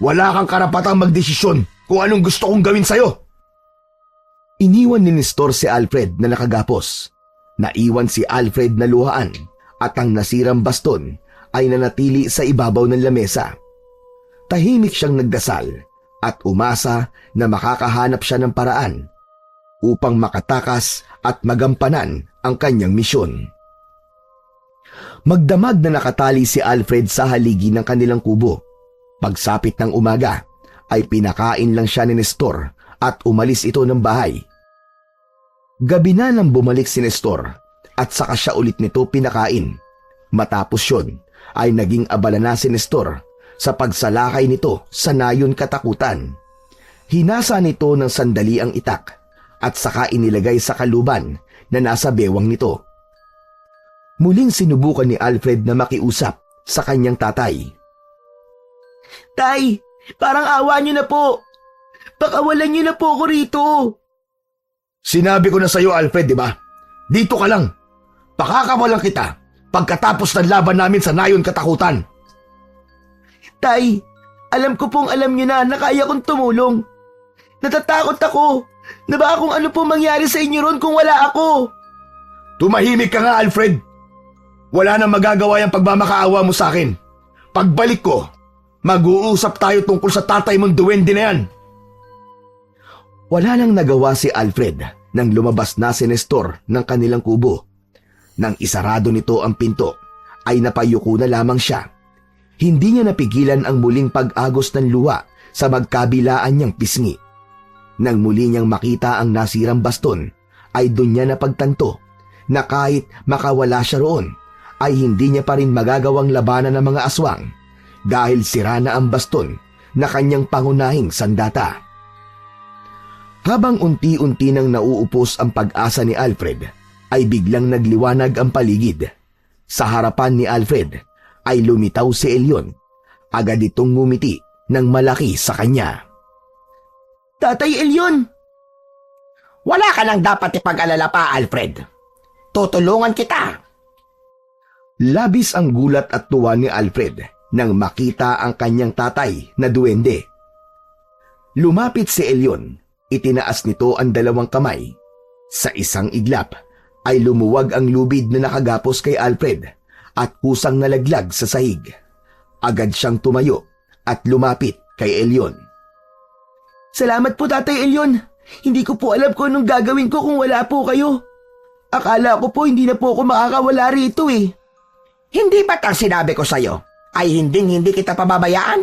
Wala kang karapatang magdesisyon kung anong gusto kong gawin sa'yo. Iniwan ni Nestor si Alfred na nakagapos. Naiwan si Alfred na luhaan at ang nasirang baston ay nanatili sa ibabaw ng lamesa. Tahimik siyang nagdasal at umasa na makakahanap siya ng paraan upang makatakas at magampanan ang kanyang misyon. Magdamag na nakatali si Alfred sa haligi ng kanilang kubo. Pagsapit ng umaga ay pinakain lang siya ni Nestor at umalis ito ng bahay. Gabi na nang bumalik si Nestor at saka siya ulit nito pinakain. Matapos yun ay naging abala na si Nestor sa pagsalakay nito sa nayon katakutan. Hinasa nito ng sandali ang itak at saka inilagay sa kaluban na nasa bewang nito. Muling sinubukan ni Alfred na makiusap sa kanyang tatay. Tay, parang awa niyo na po. Pakawalan niyo na po ako rito. Sinabi ko na sa'yo, Alfred, di ba? Dito ka lang. Pakakawalan kita pagkatapos ng laban namin sa nayon katakutan. Tay, alam ko pong alam niyo na kaya kong tumulong. Natatakot ako na baka kung ano pong mangyari sa inyo ron kung wala ako. Tumahimik ka nga, Alfred. Wala nang magagawa yung pagmamakaawa mo sa akin. Pagbalik ko, mag-uusap tayo tungkol sa tatay mong duwende na yan. Wala nang nagawa si Alfred nang lumabas na si Nestor ng kanilang kubo. Nang isarado nito ang pinto, ay napayuko na lamang siya. Hindi niya napigilan ang muling pag-agos ng luha sa magkabilaan niyang pisngi. Nang muli niyang makita ang nasirang baston, ay doon niya napagtanto na kahit makawala siya roon, ay hindi niya pa rin magagawang labanan ng mga aswang dahil sira na ang baston na kanyang pangunahing sandata. Habang unti-unti nang nauupos ang pag-asa ni Alfred, ay biglang nagliwanag ang paligid. Sa harapan ni Alfred ay lumitaw si Elyon. Agad itong ngumiti ng malaki sa kanya. Tatay Elyon! Wala ka nang dapat ipag-alala pa, Alfred. Tutulungan kita. Labis ang gulat at tuwa ni Alfred nang makita ang kanyang tatay na duwende. Lumapit si Elyon, itinaas nito ang dalawang kamay. Sa isang iglap ay lumuwag ang lubid na nakagapos kay Alfred at kusang nalaglag sa sahig. Agad siyang tumayo at lumapit kay Elyon. Salamat po, Tatay Elyon. Hindi ko po alam kung anong gagawin ko kung wala po kayo. Akala ko po hindi na po ako makakawala rito eh. Hindi ba't ang sinabi ko sa'yo ay hindi kita pababayaan?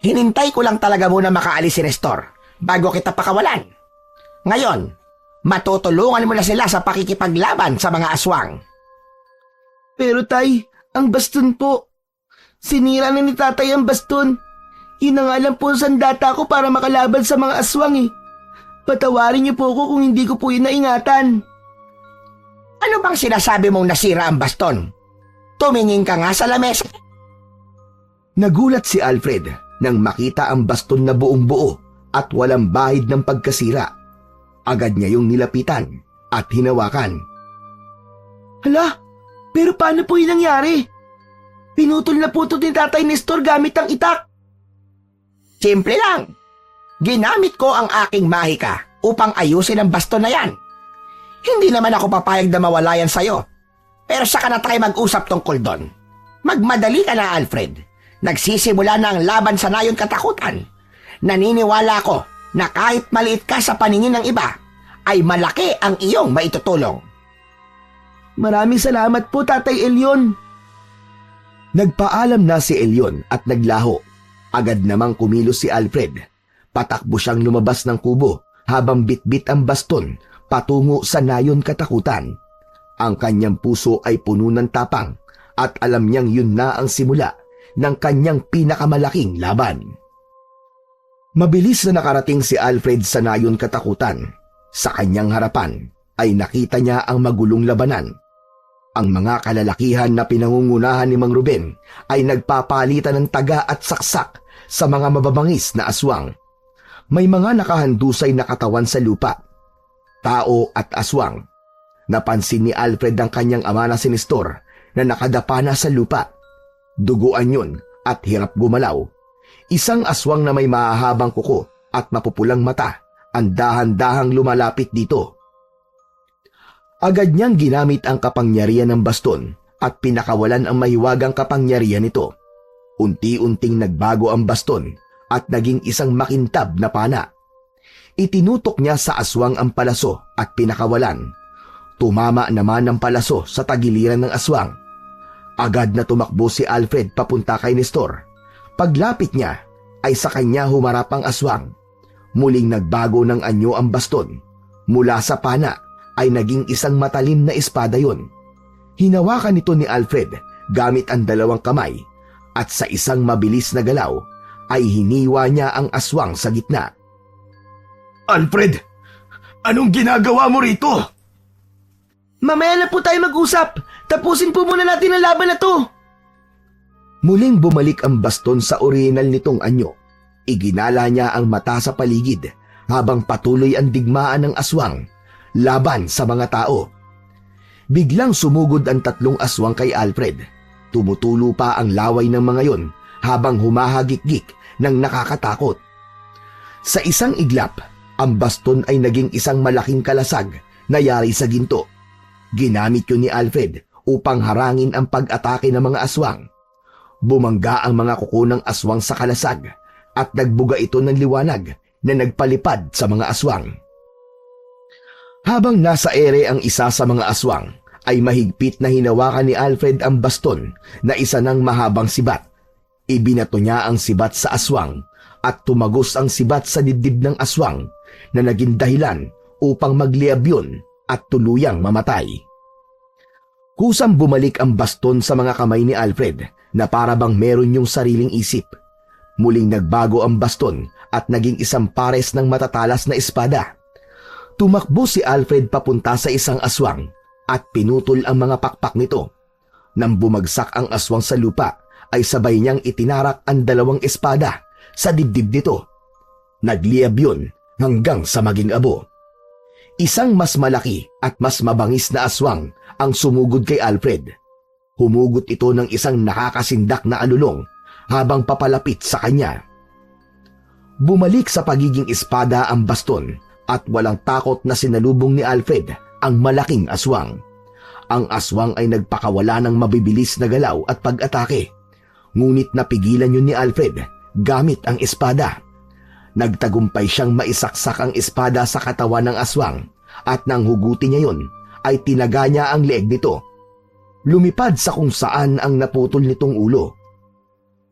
Hinintay ko lang talaga muna makaalis si Nestor bago kita pakawalan. Ngayon, matutulungan mo na sila sa pakikipaglaban sa mga aswang. Pero Tay, ang baston po. Sinira na ni Tatay ang baston. Yun na nga lang po ang sandata ko para makalaban sa mga aswang eh. Patawarin niyo po ako kung hindi ko po yun naingatan. Ano bang sinasabi mong nasira ang baston? Tumingin ka nga sa lamesa. Nagulat si Alfred nang makita ang baston na buong buo at walang bahid ng pagkasira. Agad niya yung nilapitan at hinawakan. Hala, pero paano po yun nangyari? Pinutol na po ito ni Tatay Nestor gamit ang itak. Simple lang. Ginamit ko ang aking mahika upang ayusin ang baston na yan. Hindi naman ako papayag na mawala yan sa'yo. Pero saka na tayo mag-usap tungkol doon. Magmadali ka na, Alfred. Nagsisimula na ang laban sa nayon katakutan. Naniniwala ako na kahit maliit ka sa paningin ng iba, ay malaki ang iyong maitutulong. Maraming salamat po, Tatay Elyon. Nagpaalam na si Elyon at naglaho. Agad namang kumilos si Alfred. Patakbo siyang lumabas ng kubo habang bitbit ang baston patungo sa nayon katakutan. Ang kanyang puso ay puno ng tapang at alam niyang yun na ang simula ng kanyang pinakamalaking laban. Mabilis na nakarating si Alfred sa nayon katakutan. Sa kanyang harapan ay nakita niya ang magulong labanan. Ang mga kalalakihan na pinangungunahan ni Mang Ruben ay nagpapalitan ng taga at saksak sa mga mababangis na aswang. May mga nakahandusay na katawan sa lupa, tao at aswang. Napansin ni Alfred ang kanyang ama na si Nestor na nakadapa na sa lupa. Duguan yun at hirap gumalaw. Isang aswang na may mahahabang kuko at mapupulang mata ang dahan-dahang lumalapit dito. Agad niyang ginamit ang kapangyarihan ng baston at pinakawalan ang mahiwagang kapangyarihan nito. Unti-unting nagbago ang baston at naging isang makintab na pana. Itinutok niya sa aswang ang palaso at pinakawalan. Tumama naman ang palaso sa tagiliran ng aswang. Agad na tumakbo si Alfred papunta kay Nestor. Paglapit niya ay sa kanya humarap ang aswang. Muling nagbago ng anyo ang baston. Mula sa pana ay naging isang matalim na espada yon. Hinawakan nito ni Alfred gamit ang dalawang kamay at sa isang mabilis na galaw ay hiniwa niya ang aswang sa gitna. Alfred, anong ginagawa mo rito? Mamaya na po tayo mag-usap. Tapusin po muna natin ang laban na to. Muling bumalik ang baston sa orihinal nitong anyo. Iginala niya ang mata sa paligid habang patuloy ang digmaan ng aswang laban sa mga tao. Biglang sumugod ang tatlong aswang kay Alfred. Tumutulo pa ang laway ng mga yon habang humahagik-gik ng nakakatakot. Sa isang iglap, ang baston ay naging isang malaking kalasag na yari sa ginto. Ginamit yun ni Alfred upang harangin ang pag-atake ng mga aswang. Bumangga ang mga kuko ng aswang sa kalasag at nagbuga ito ng liwanag na nagpalipad sa mga aswang. Habang nasa ere ang isa sa mga aswang, ay mahigpit na hinawakan ni Alfred ang baston na isa ng mahabang sibat. Ibinato niya ang sibat sa aswang at tumagos ang sibat sa dibdib ng aswang na naging dahilan upang magliyab yun at tuluyang mamatay. Kusang bumalik ang baston sa mga kamay ni Alfred na para bang meron yung sariling isip. Muling nagbago ang baston at naging isang pares ng matatalas na espada. Tumakbo si Alfred papunta sa isang aswang at pinutol ang mga pakpak nito. Nang bumagsak ang aswang sa lupa, ay sabay niyang itinarak ang dalawang espada sa dibdib nito. Nagliyab yun hanggang sa maging abo. Isang mas malaki at mas mabangis na aswang ang sumugod kay Alfred. Humugot ito ng isang nakakasindak na alulong habang papalapit sa kanya. Bumalik sa pagiging espada ang baston at walang takot na sinalubong ni Alfred ang malaking aswang. Ang aswang ay nagpakawala ng mabibilis na galaw at pag-atake. Ngunit napigilan yun ni Alfred gamit ang espada. Nagtagumpay siyang maisaksak ang espada sa katawan ng aswang at nang hugutin niya yun ay tinaga niya ang leeg nito. Lumipad sa kung saan ang naputol nitong ulo.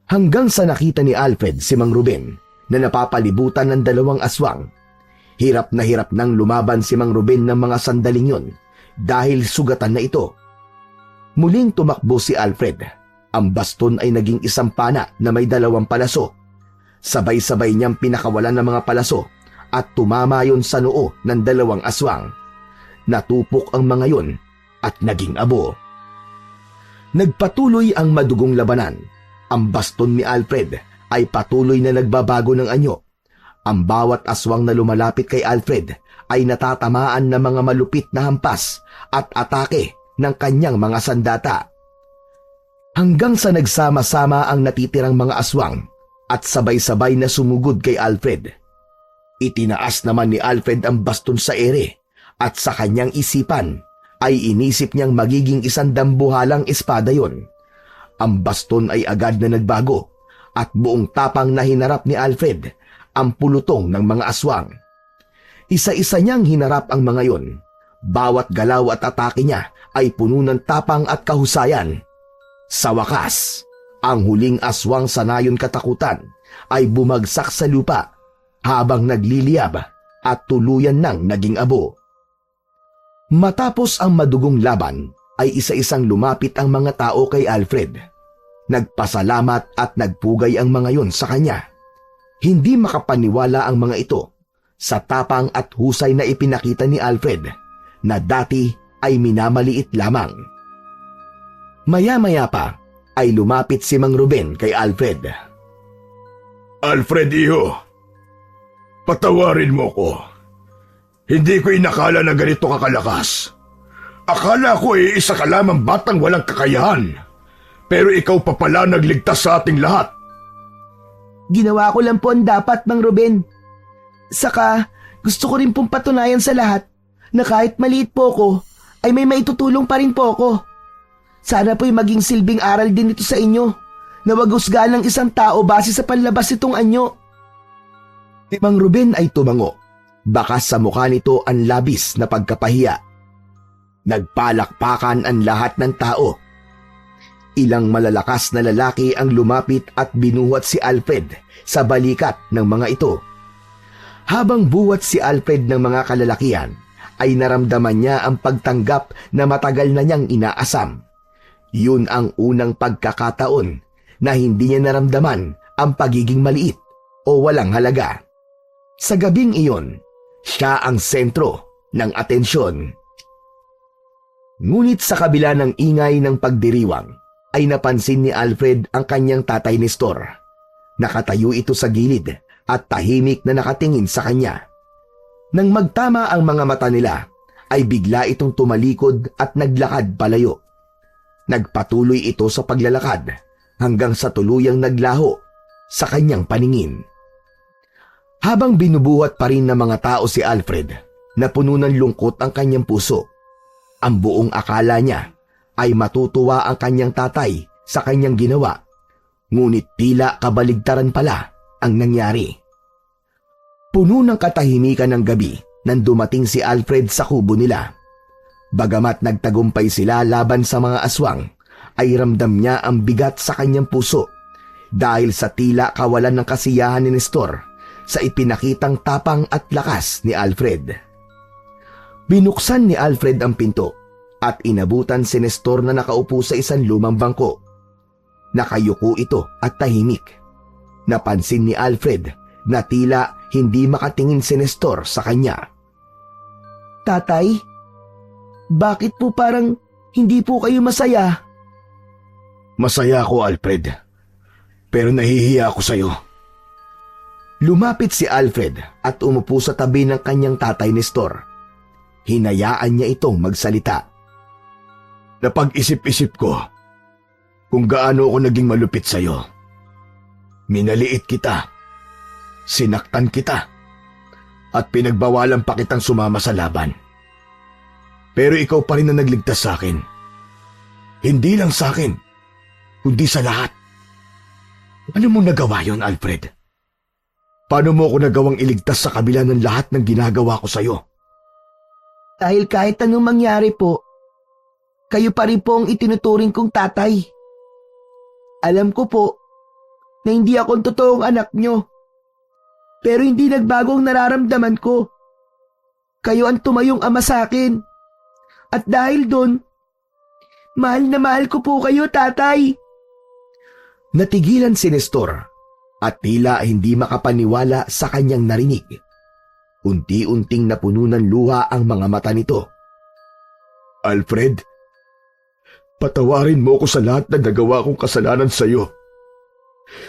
Hanggang sa nakita ni Alfred si Mang Ruben na napapalibutan ng dalawang aswang. Hirap nang lumaban si Mang Ruben ng mga sandaling yon dahil sugatan na ito. Muling tumakbo si Alfred. Ang baston ay naging isang pana na may dalawang palaso. Sabay-sabay niyang pinakawalan ng mga palaso at tumama yon sa noo ng dalawang aswang. Natupok ang mga yon at naging abo. Nagpatuloy ang madugong labanan. Ang baston ni Alfred ay patuloy na nagbabago ng anyo. Ang bawat aswang na lumalapit kay Alfred ay natatamaan ng mga malupit na hampas at atake ng kanyang mga sandata. Hanggang sa nagsama-sama ang natitirang mga aswang at sabay-sabay na sumugod kay Alfred. Itinaas naman ni Alfred ang baston sa ere at sa kanyang isipan ay inisip niyang magiging isang dambuhalang espada yon. Ang baston ay agad na nagbago at buong tapang na hinarap ni Alfred ang pulutong ng mga aswang. Isa-isa niyang hinarap ang mga yon. Bawat galaw at atake niya ay puno ng tapang at kahusayan. Sa wakas, ang huling aswang sa nayon katakutan ay bumagsak sa lupa habang nagliliyab at tuluyan nang naging abo. Matapos ang madugong laban ay isa-isang lumapit ang mga tao kay Alfred. Nagpasalamat at nagpugay ang mga yon sa kanya. Hindi makapaniwala ang mga ito sa tapang at husay na ipinakita ni Alfred na dati ay minamaliit lamang. Maya-maya pa ay lumapit si Mang Ruben kay Alfred. Alfred, iho, patawarin mo ko. Hindi ko inakala na ganito kakalakas. Akala ko isa ka lamang batang walang kakayahan. Pero ikaw pa pala nagligtas sa ating lahat. Ginawa ko lang po ang dapat, Mang Ruben. Saka, gusto ko rin pong patunayan sa lahat na kahit maliit po ko, ay may maitutulong pa rin po ako. Sana po'y maging silbing aral din ito sa inyo na wag husgahan ng isang tao base sa panlabas nitong anyo. Si Mang Ruben ay tumango. Bakas sa mukha nito ang labis na pagkapahiya. Nagpalakpakan ang lahat ng tao. Ilang malalakas na lalaki ang lumapit at binuhat si Alfred sa balikat ng mga ito. Habang buhat si Alfred ng mga kalalakihan, ay naramdaman niya ang pagtanggap na matagal na niyang inaasam. Yun ang unang pagkakataon na hindi niya naramdaman ang pagiging maliit o walang halaga. Sa gabing iyon, siya ang sentro ng atensyon. Ngunit sa kabila ng ingay ng pagdiriwang, ay napansin ni Alfred ang kanyang tatay Nestor. Nakatayo ito sa gilid at tahimik na nakatingin sa kanya. Nang magtama ang mga mata nila, ay bigla itong tumalikod at naglakad palayo. Nagpatuloy ito sa paglalakad hanggang sa tuluyang naglaho sa kanyang paningin. Habang binubuhat pa rin ng mga tao si Alfred, na puno ng lungkot ang kanyang puso, ang buong akala niya ay matutuwa ang kanyang tatay sa kanyang ginawa, ngunit tila kabaligtaran pala ang nangyari. Puno ng katahimikan ng gabi nang dumating si Alfred sa kubo nila. Bagamat nagtagumpay sila laban sa mga aswang, ay ramdam niya ang bigat sa kanyang puso dahil sa tila kawalan ng kasiyahan ni Nestor sa ipinakitang tapang at lakas ni Alfred. Binuksan ni Alfred ang pinto at inabutan si Nestor na nakaupo sa isang lumang bangko. Nakayuko ito at tahimik. Napansin ni Alfred na tila hindi makatingin si Nestor sa kanya. Tatay, bakit po parang hindi po kayo masaya? Masaya ako, Alfred. Pero nahihiya ako sa'yo. Lumapit si Alfred at umupo sa tabi ng kanyang tatay Nestor. Hinayaan niya itong magsalita. Napag-isip-isip ko kung gaano ako naging malupit sa'yo. Minaliit kita, sinaktan kita, at pinagbawalan pa kitang sumama sa laban. Pero ikaw pa rin na nagligtas sa akin. Hindi lang sa akin, kundi sa lahat. Ano mo nagawa yon, Alfred? Paano mo ako nagawang iligtas sa kabila ng lahat ng ginagawa ko sa'yo? Dahil kahit anong mangyari po, kayo pa rin po ang itinuturing kong tatay. Alam ko po na hindi ako ang totoong anak nyo. Pero hindi nagbago ang nararamdaman ko. Kayo ang tumayong ama sa akin. At dahil doon, mahal na mahal ko po kayo, tatay. Natigilan si Nestor at tila hindi makapaniwala sa kanyang narinig. Unti-unting napuno ng luha ang mga mata nito. Alfred, patawarin mo ko sa lahat ng nagawa kong kasalanan sa iyo.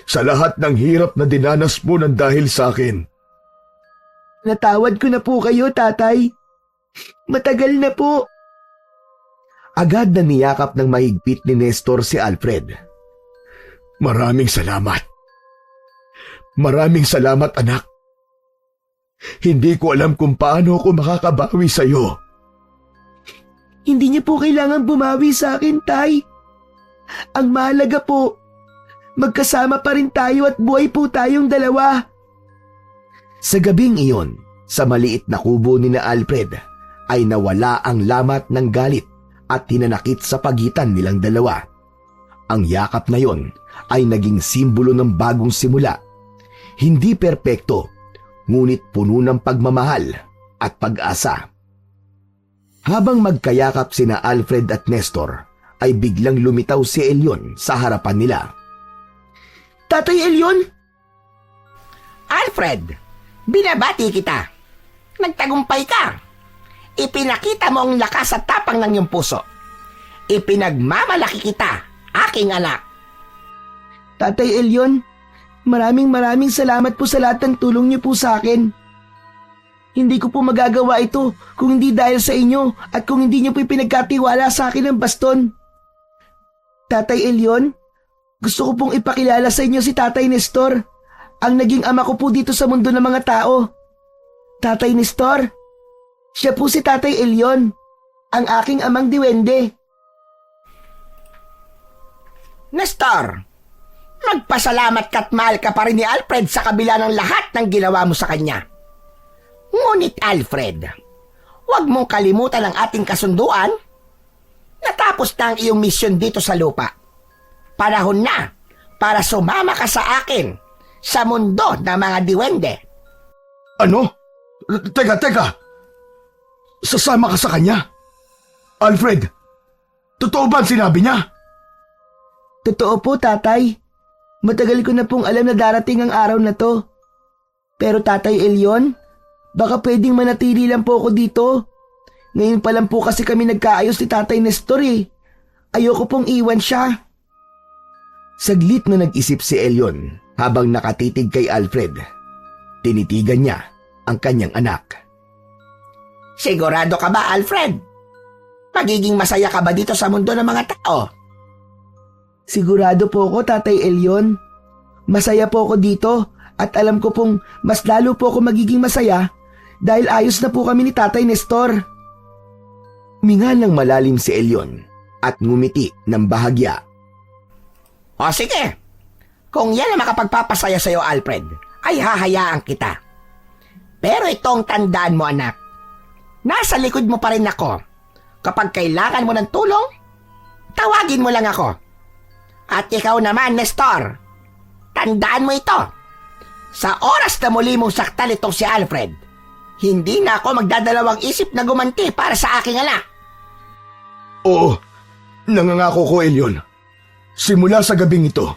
Sa lahat ng hirap na dinanas mo ng dahil sa akin. Natawad ko na po kayo, tatay. Matagal na po. Agad na niyakap ng mahigpit ni Nestor si Alfred. Maraming salamat. Maraming salamat, anak. Hindi ko alam kung paano ako makakabawi sa iyo. Hindi niyo po kailangan bumawi sa akin, tay. Ang mahalaga po, magkasama pa rin tayo at buhay po tayong dalawa. Sa gabing iyon, sa maliit na kubo ni na Alfred, ay nawala ang lamat ng galit at hinanakit sa pagitan nilang dalawa. Ang yakap na yon ay naging simbolo ng bagong simula. Hindi perpekto, ngunit puno ng pagmamahal at pag-asa. Habang magkayakap sina Alfred at Nestor, ay biglang lumitaw si Elyon sa harapan nila. Tatay Elyon? Alfred, binabati kita. Nagtagumpay ka. Ipinakita mo ang lakas at tapang ng iyong puso. Ipinagmamalaki kita, aking anak. Tatay Elyon, maraming salamat po sa lahat ng tulong niyo po sa akin. Hindi ko po magagawa ito kung hindi dahil sa inyo at kung hindi niyo po pinagkatiwala sa akin ng baston. Tatay Elyon, gusto ko pong ipakilala sa inyo si Tatay Nestor, ang naging ama ko po dito sa mundo ng mga tao. Tatay Nestor, siya po si Tatay Elyon, ang aking amang diwende. Nestor, magpasalamat ka't mahal ka pa rin ni Alfred sa kabila ng lahat ng ginawa mo sa kanya. Ngunit Alfred, huwag mong kalimutan ang ating kasunduan. Natapos na ang iyong misyon dito sa lupa. Panahon na para sumama ka sa akin sa mundo ng mga diwende. Ano? Teka. Sasama ka sa kanya? Alfred, totoo ba ang sinabi niya? Totoo po, tatay. Matagal ko na pong alam na darating ang araw na to. Pero Tatay Elyon, baka pwedeng manatili lang po ako dito. Ngayon pa lang po kasi kami nagkaayos ni Tatay Nestor eh. Ayoko pong iwan siya. Saglit na nag-isip si Elyon habang nakatitig kay Alfred. Tinitigan niya ang kanyang anak. Sigurado ka ba, Alfred? Magiging masaya ka ba dito sa mundo ng mga tao? Sigurado po ako, Tatay Elyon. Masaya po ako dito at alam ko pong mas lalo po ako magiging masaya dahil ayos na po kami ni Tatay Nestor. Minga ng malalim si Elyon at ngumiti ng bahagya. O sige, kung yan ang makapagpapasaya sa iyo, Alfred, ay hahayaan kita. Pero itong tandaan mo, anak, nasa likod mo pa rin ako. Kapag kailangan mo ng tulong, tawagin mo lang ako. At ikaw naman, Nestor, tandaan mo ito. Sa oras na muli mong saktan itong si Alfred, hindi na ako magdadalawang isip na gumanti para sa aking anak. Oo, nangangako ko, Elyon. Simula sa gabing ito,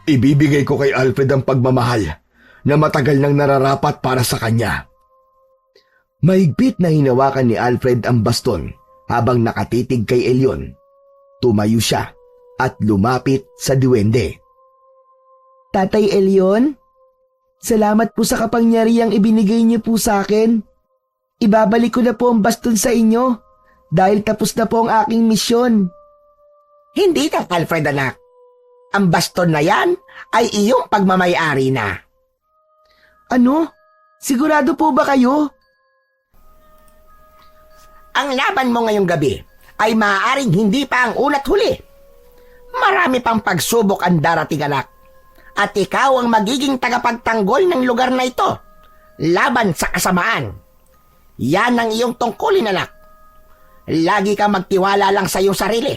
ibibigay ko kay Alfred ang pagmamahal na matagal nang nararapat para sa kanya. Mahigpit na hinawakan ni Alfred ang baston habang nakatitig kay Elyon. Tumayo siya at lumapit sa diwende. Tatay Elyon, salamat po sa kapangyarihang ibinigay niyo po sa akin. Ibabalik ko na po ang baston sa inyo dahil tapos na po ang aking misyon. Hindi na, Alfred, anak. Ang baston na yan ay iyong pagmamayari na. Ano? Sigurado po ba kayo? Ang laban mo ngayong gabi ay maaaring hindi pa ang ulat huli. Marami pang pagsubok ang darating, anak. At ikaw ang magiging tagapagtanggol ng lugar na ito laban sa kasamaan. Yan ang iyong tungkulin, anak. Lagi kang magtiwala lang sa iyong sarili.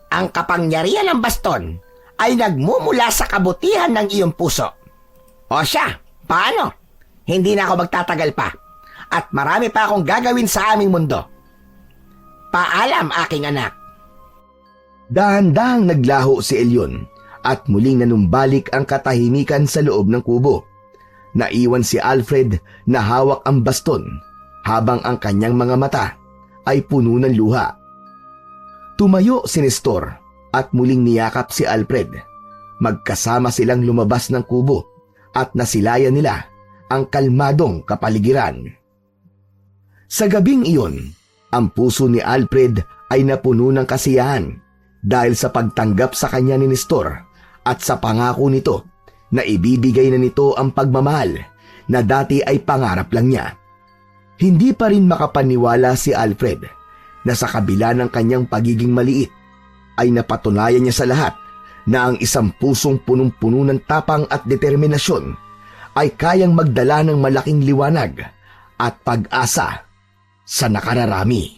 Ang kapangyarihan ng baston ay nagmumula sa kabutihan ng iyong puso. O siya, paano? Hindi na ako magtatagal pa. At marami pa akong gagawin sa aming mundo. Paalam, aking anak. Dahan-dahang naglaho si Elyon at muling nanumbalik ang katahimikan sa loob ng kubo. Naiwan si Alfred na hawak ang baston habang ang kanyang mga mata ay puno ng luha. Tumayo si Nestor at muling niyakap si Alfred. Magkasama silang lumabas ng kubo at nasilayan nila ang kalmadong kapaligiran. Sa gabing iyon, ang puso ni Alfred ay napuno ng kasiyahan dahil sa pagtanggap sa kanya ni Nestor at sa pangako nito na ibibigay na nito ang pagmamahal na dati ay pangarap lang niya. Hindi pa rin makapaniwala si Alfred na sa kabila ng kanyang pagiging maliit ay napatunayan niya sa lahat na ang isang pusong punong-puno ng tapang at determinasyon ay kayang magdala ng malaking liwanag at pag-asa sa nakararami.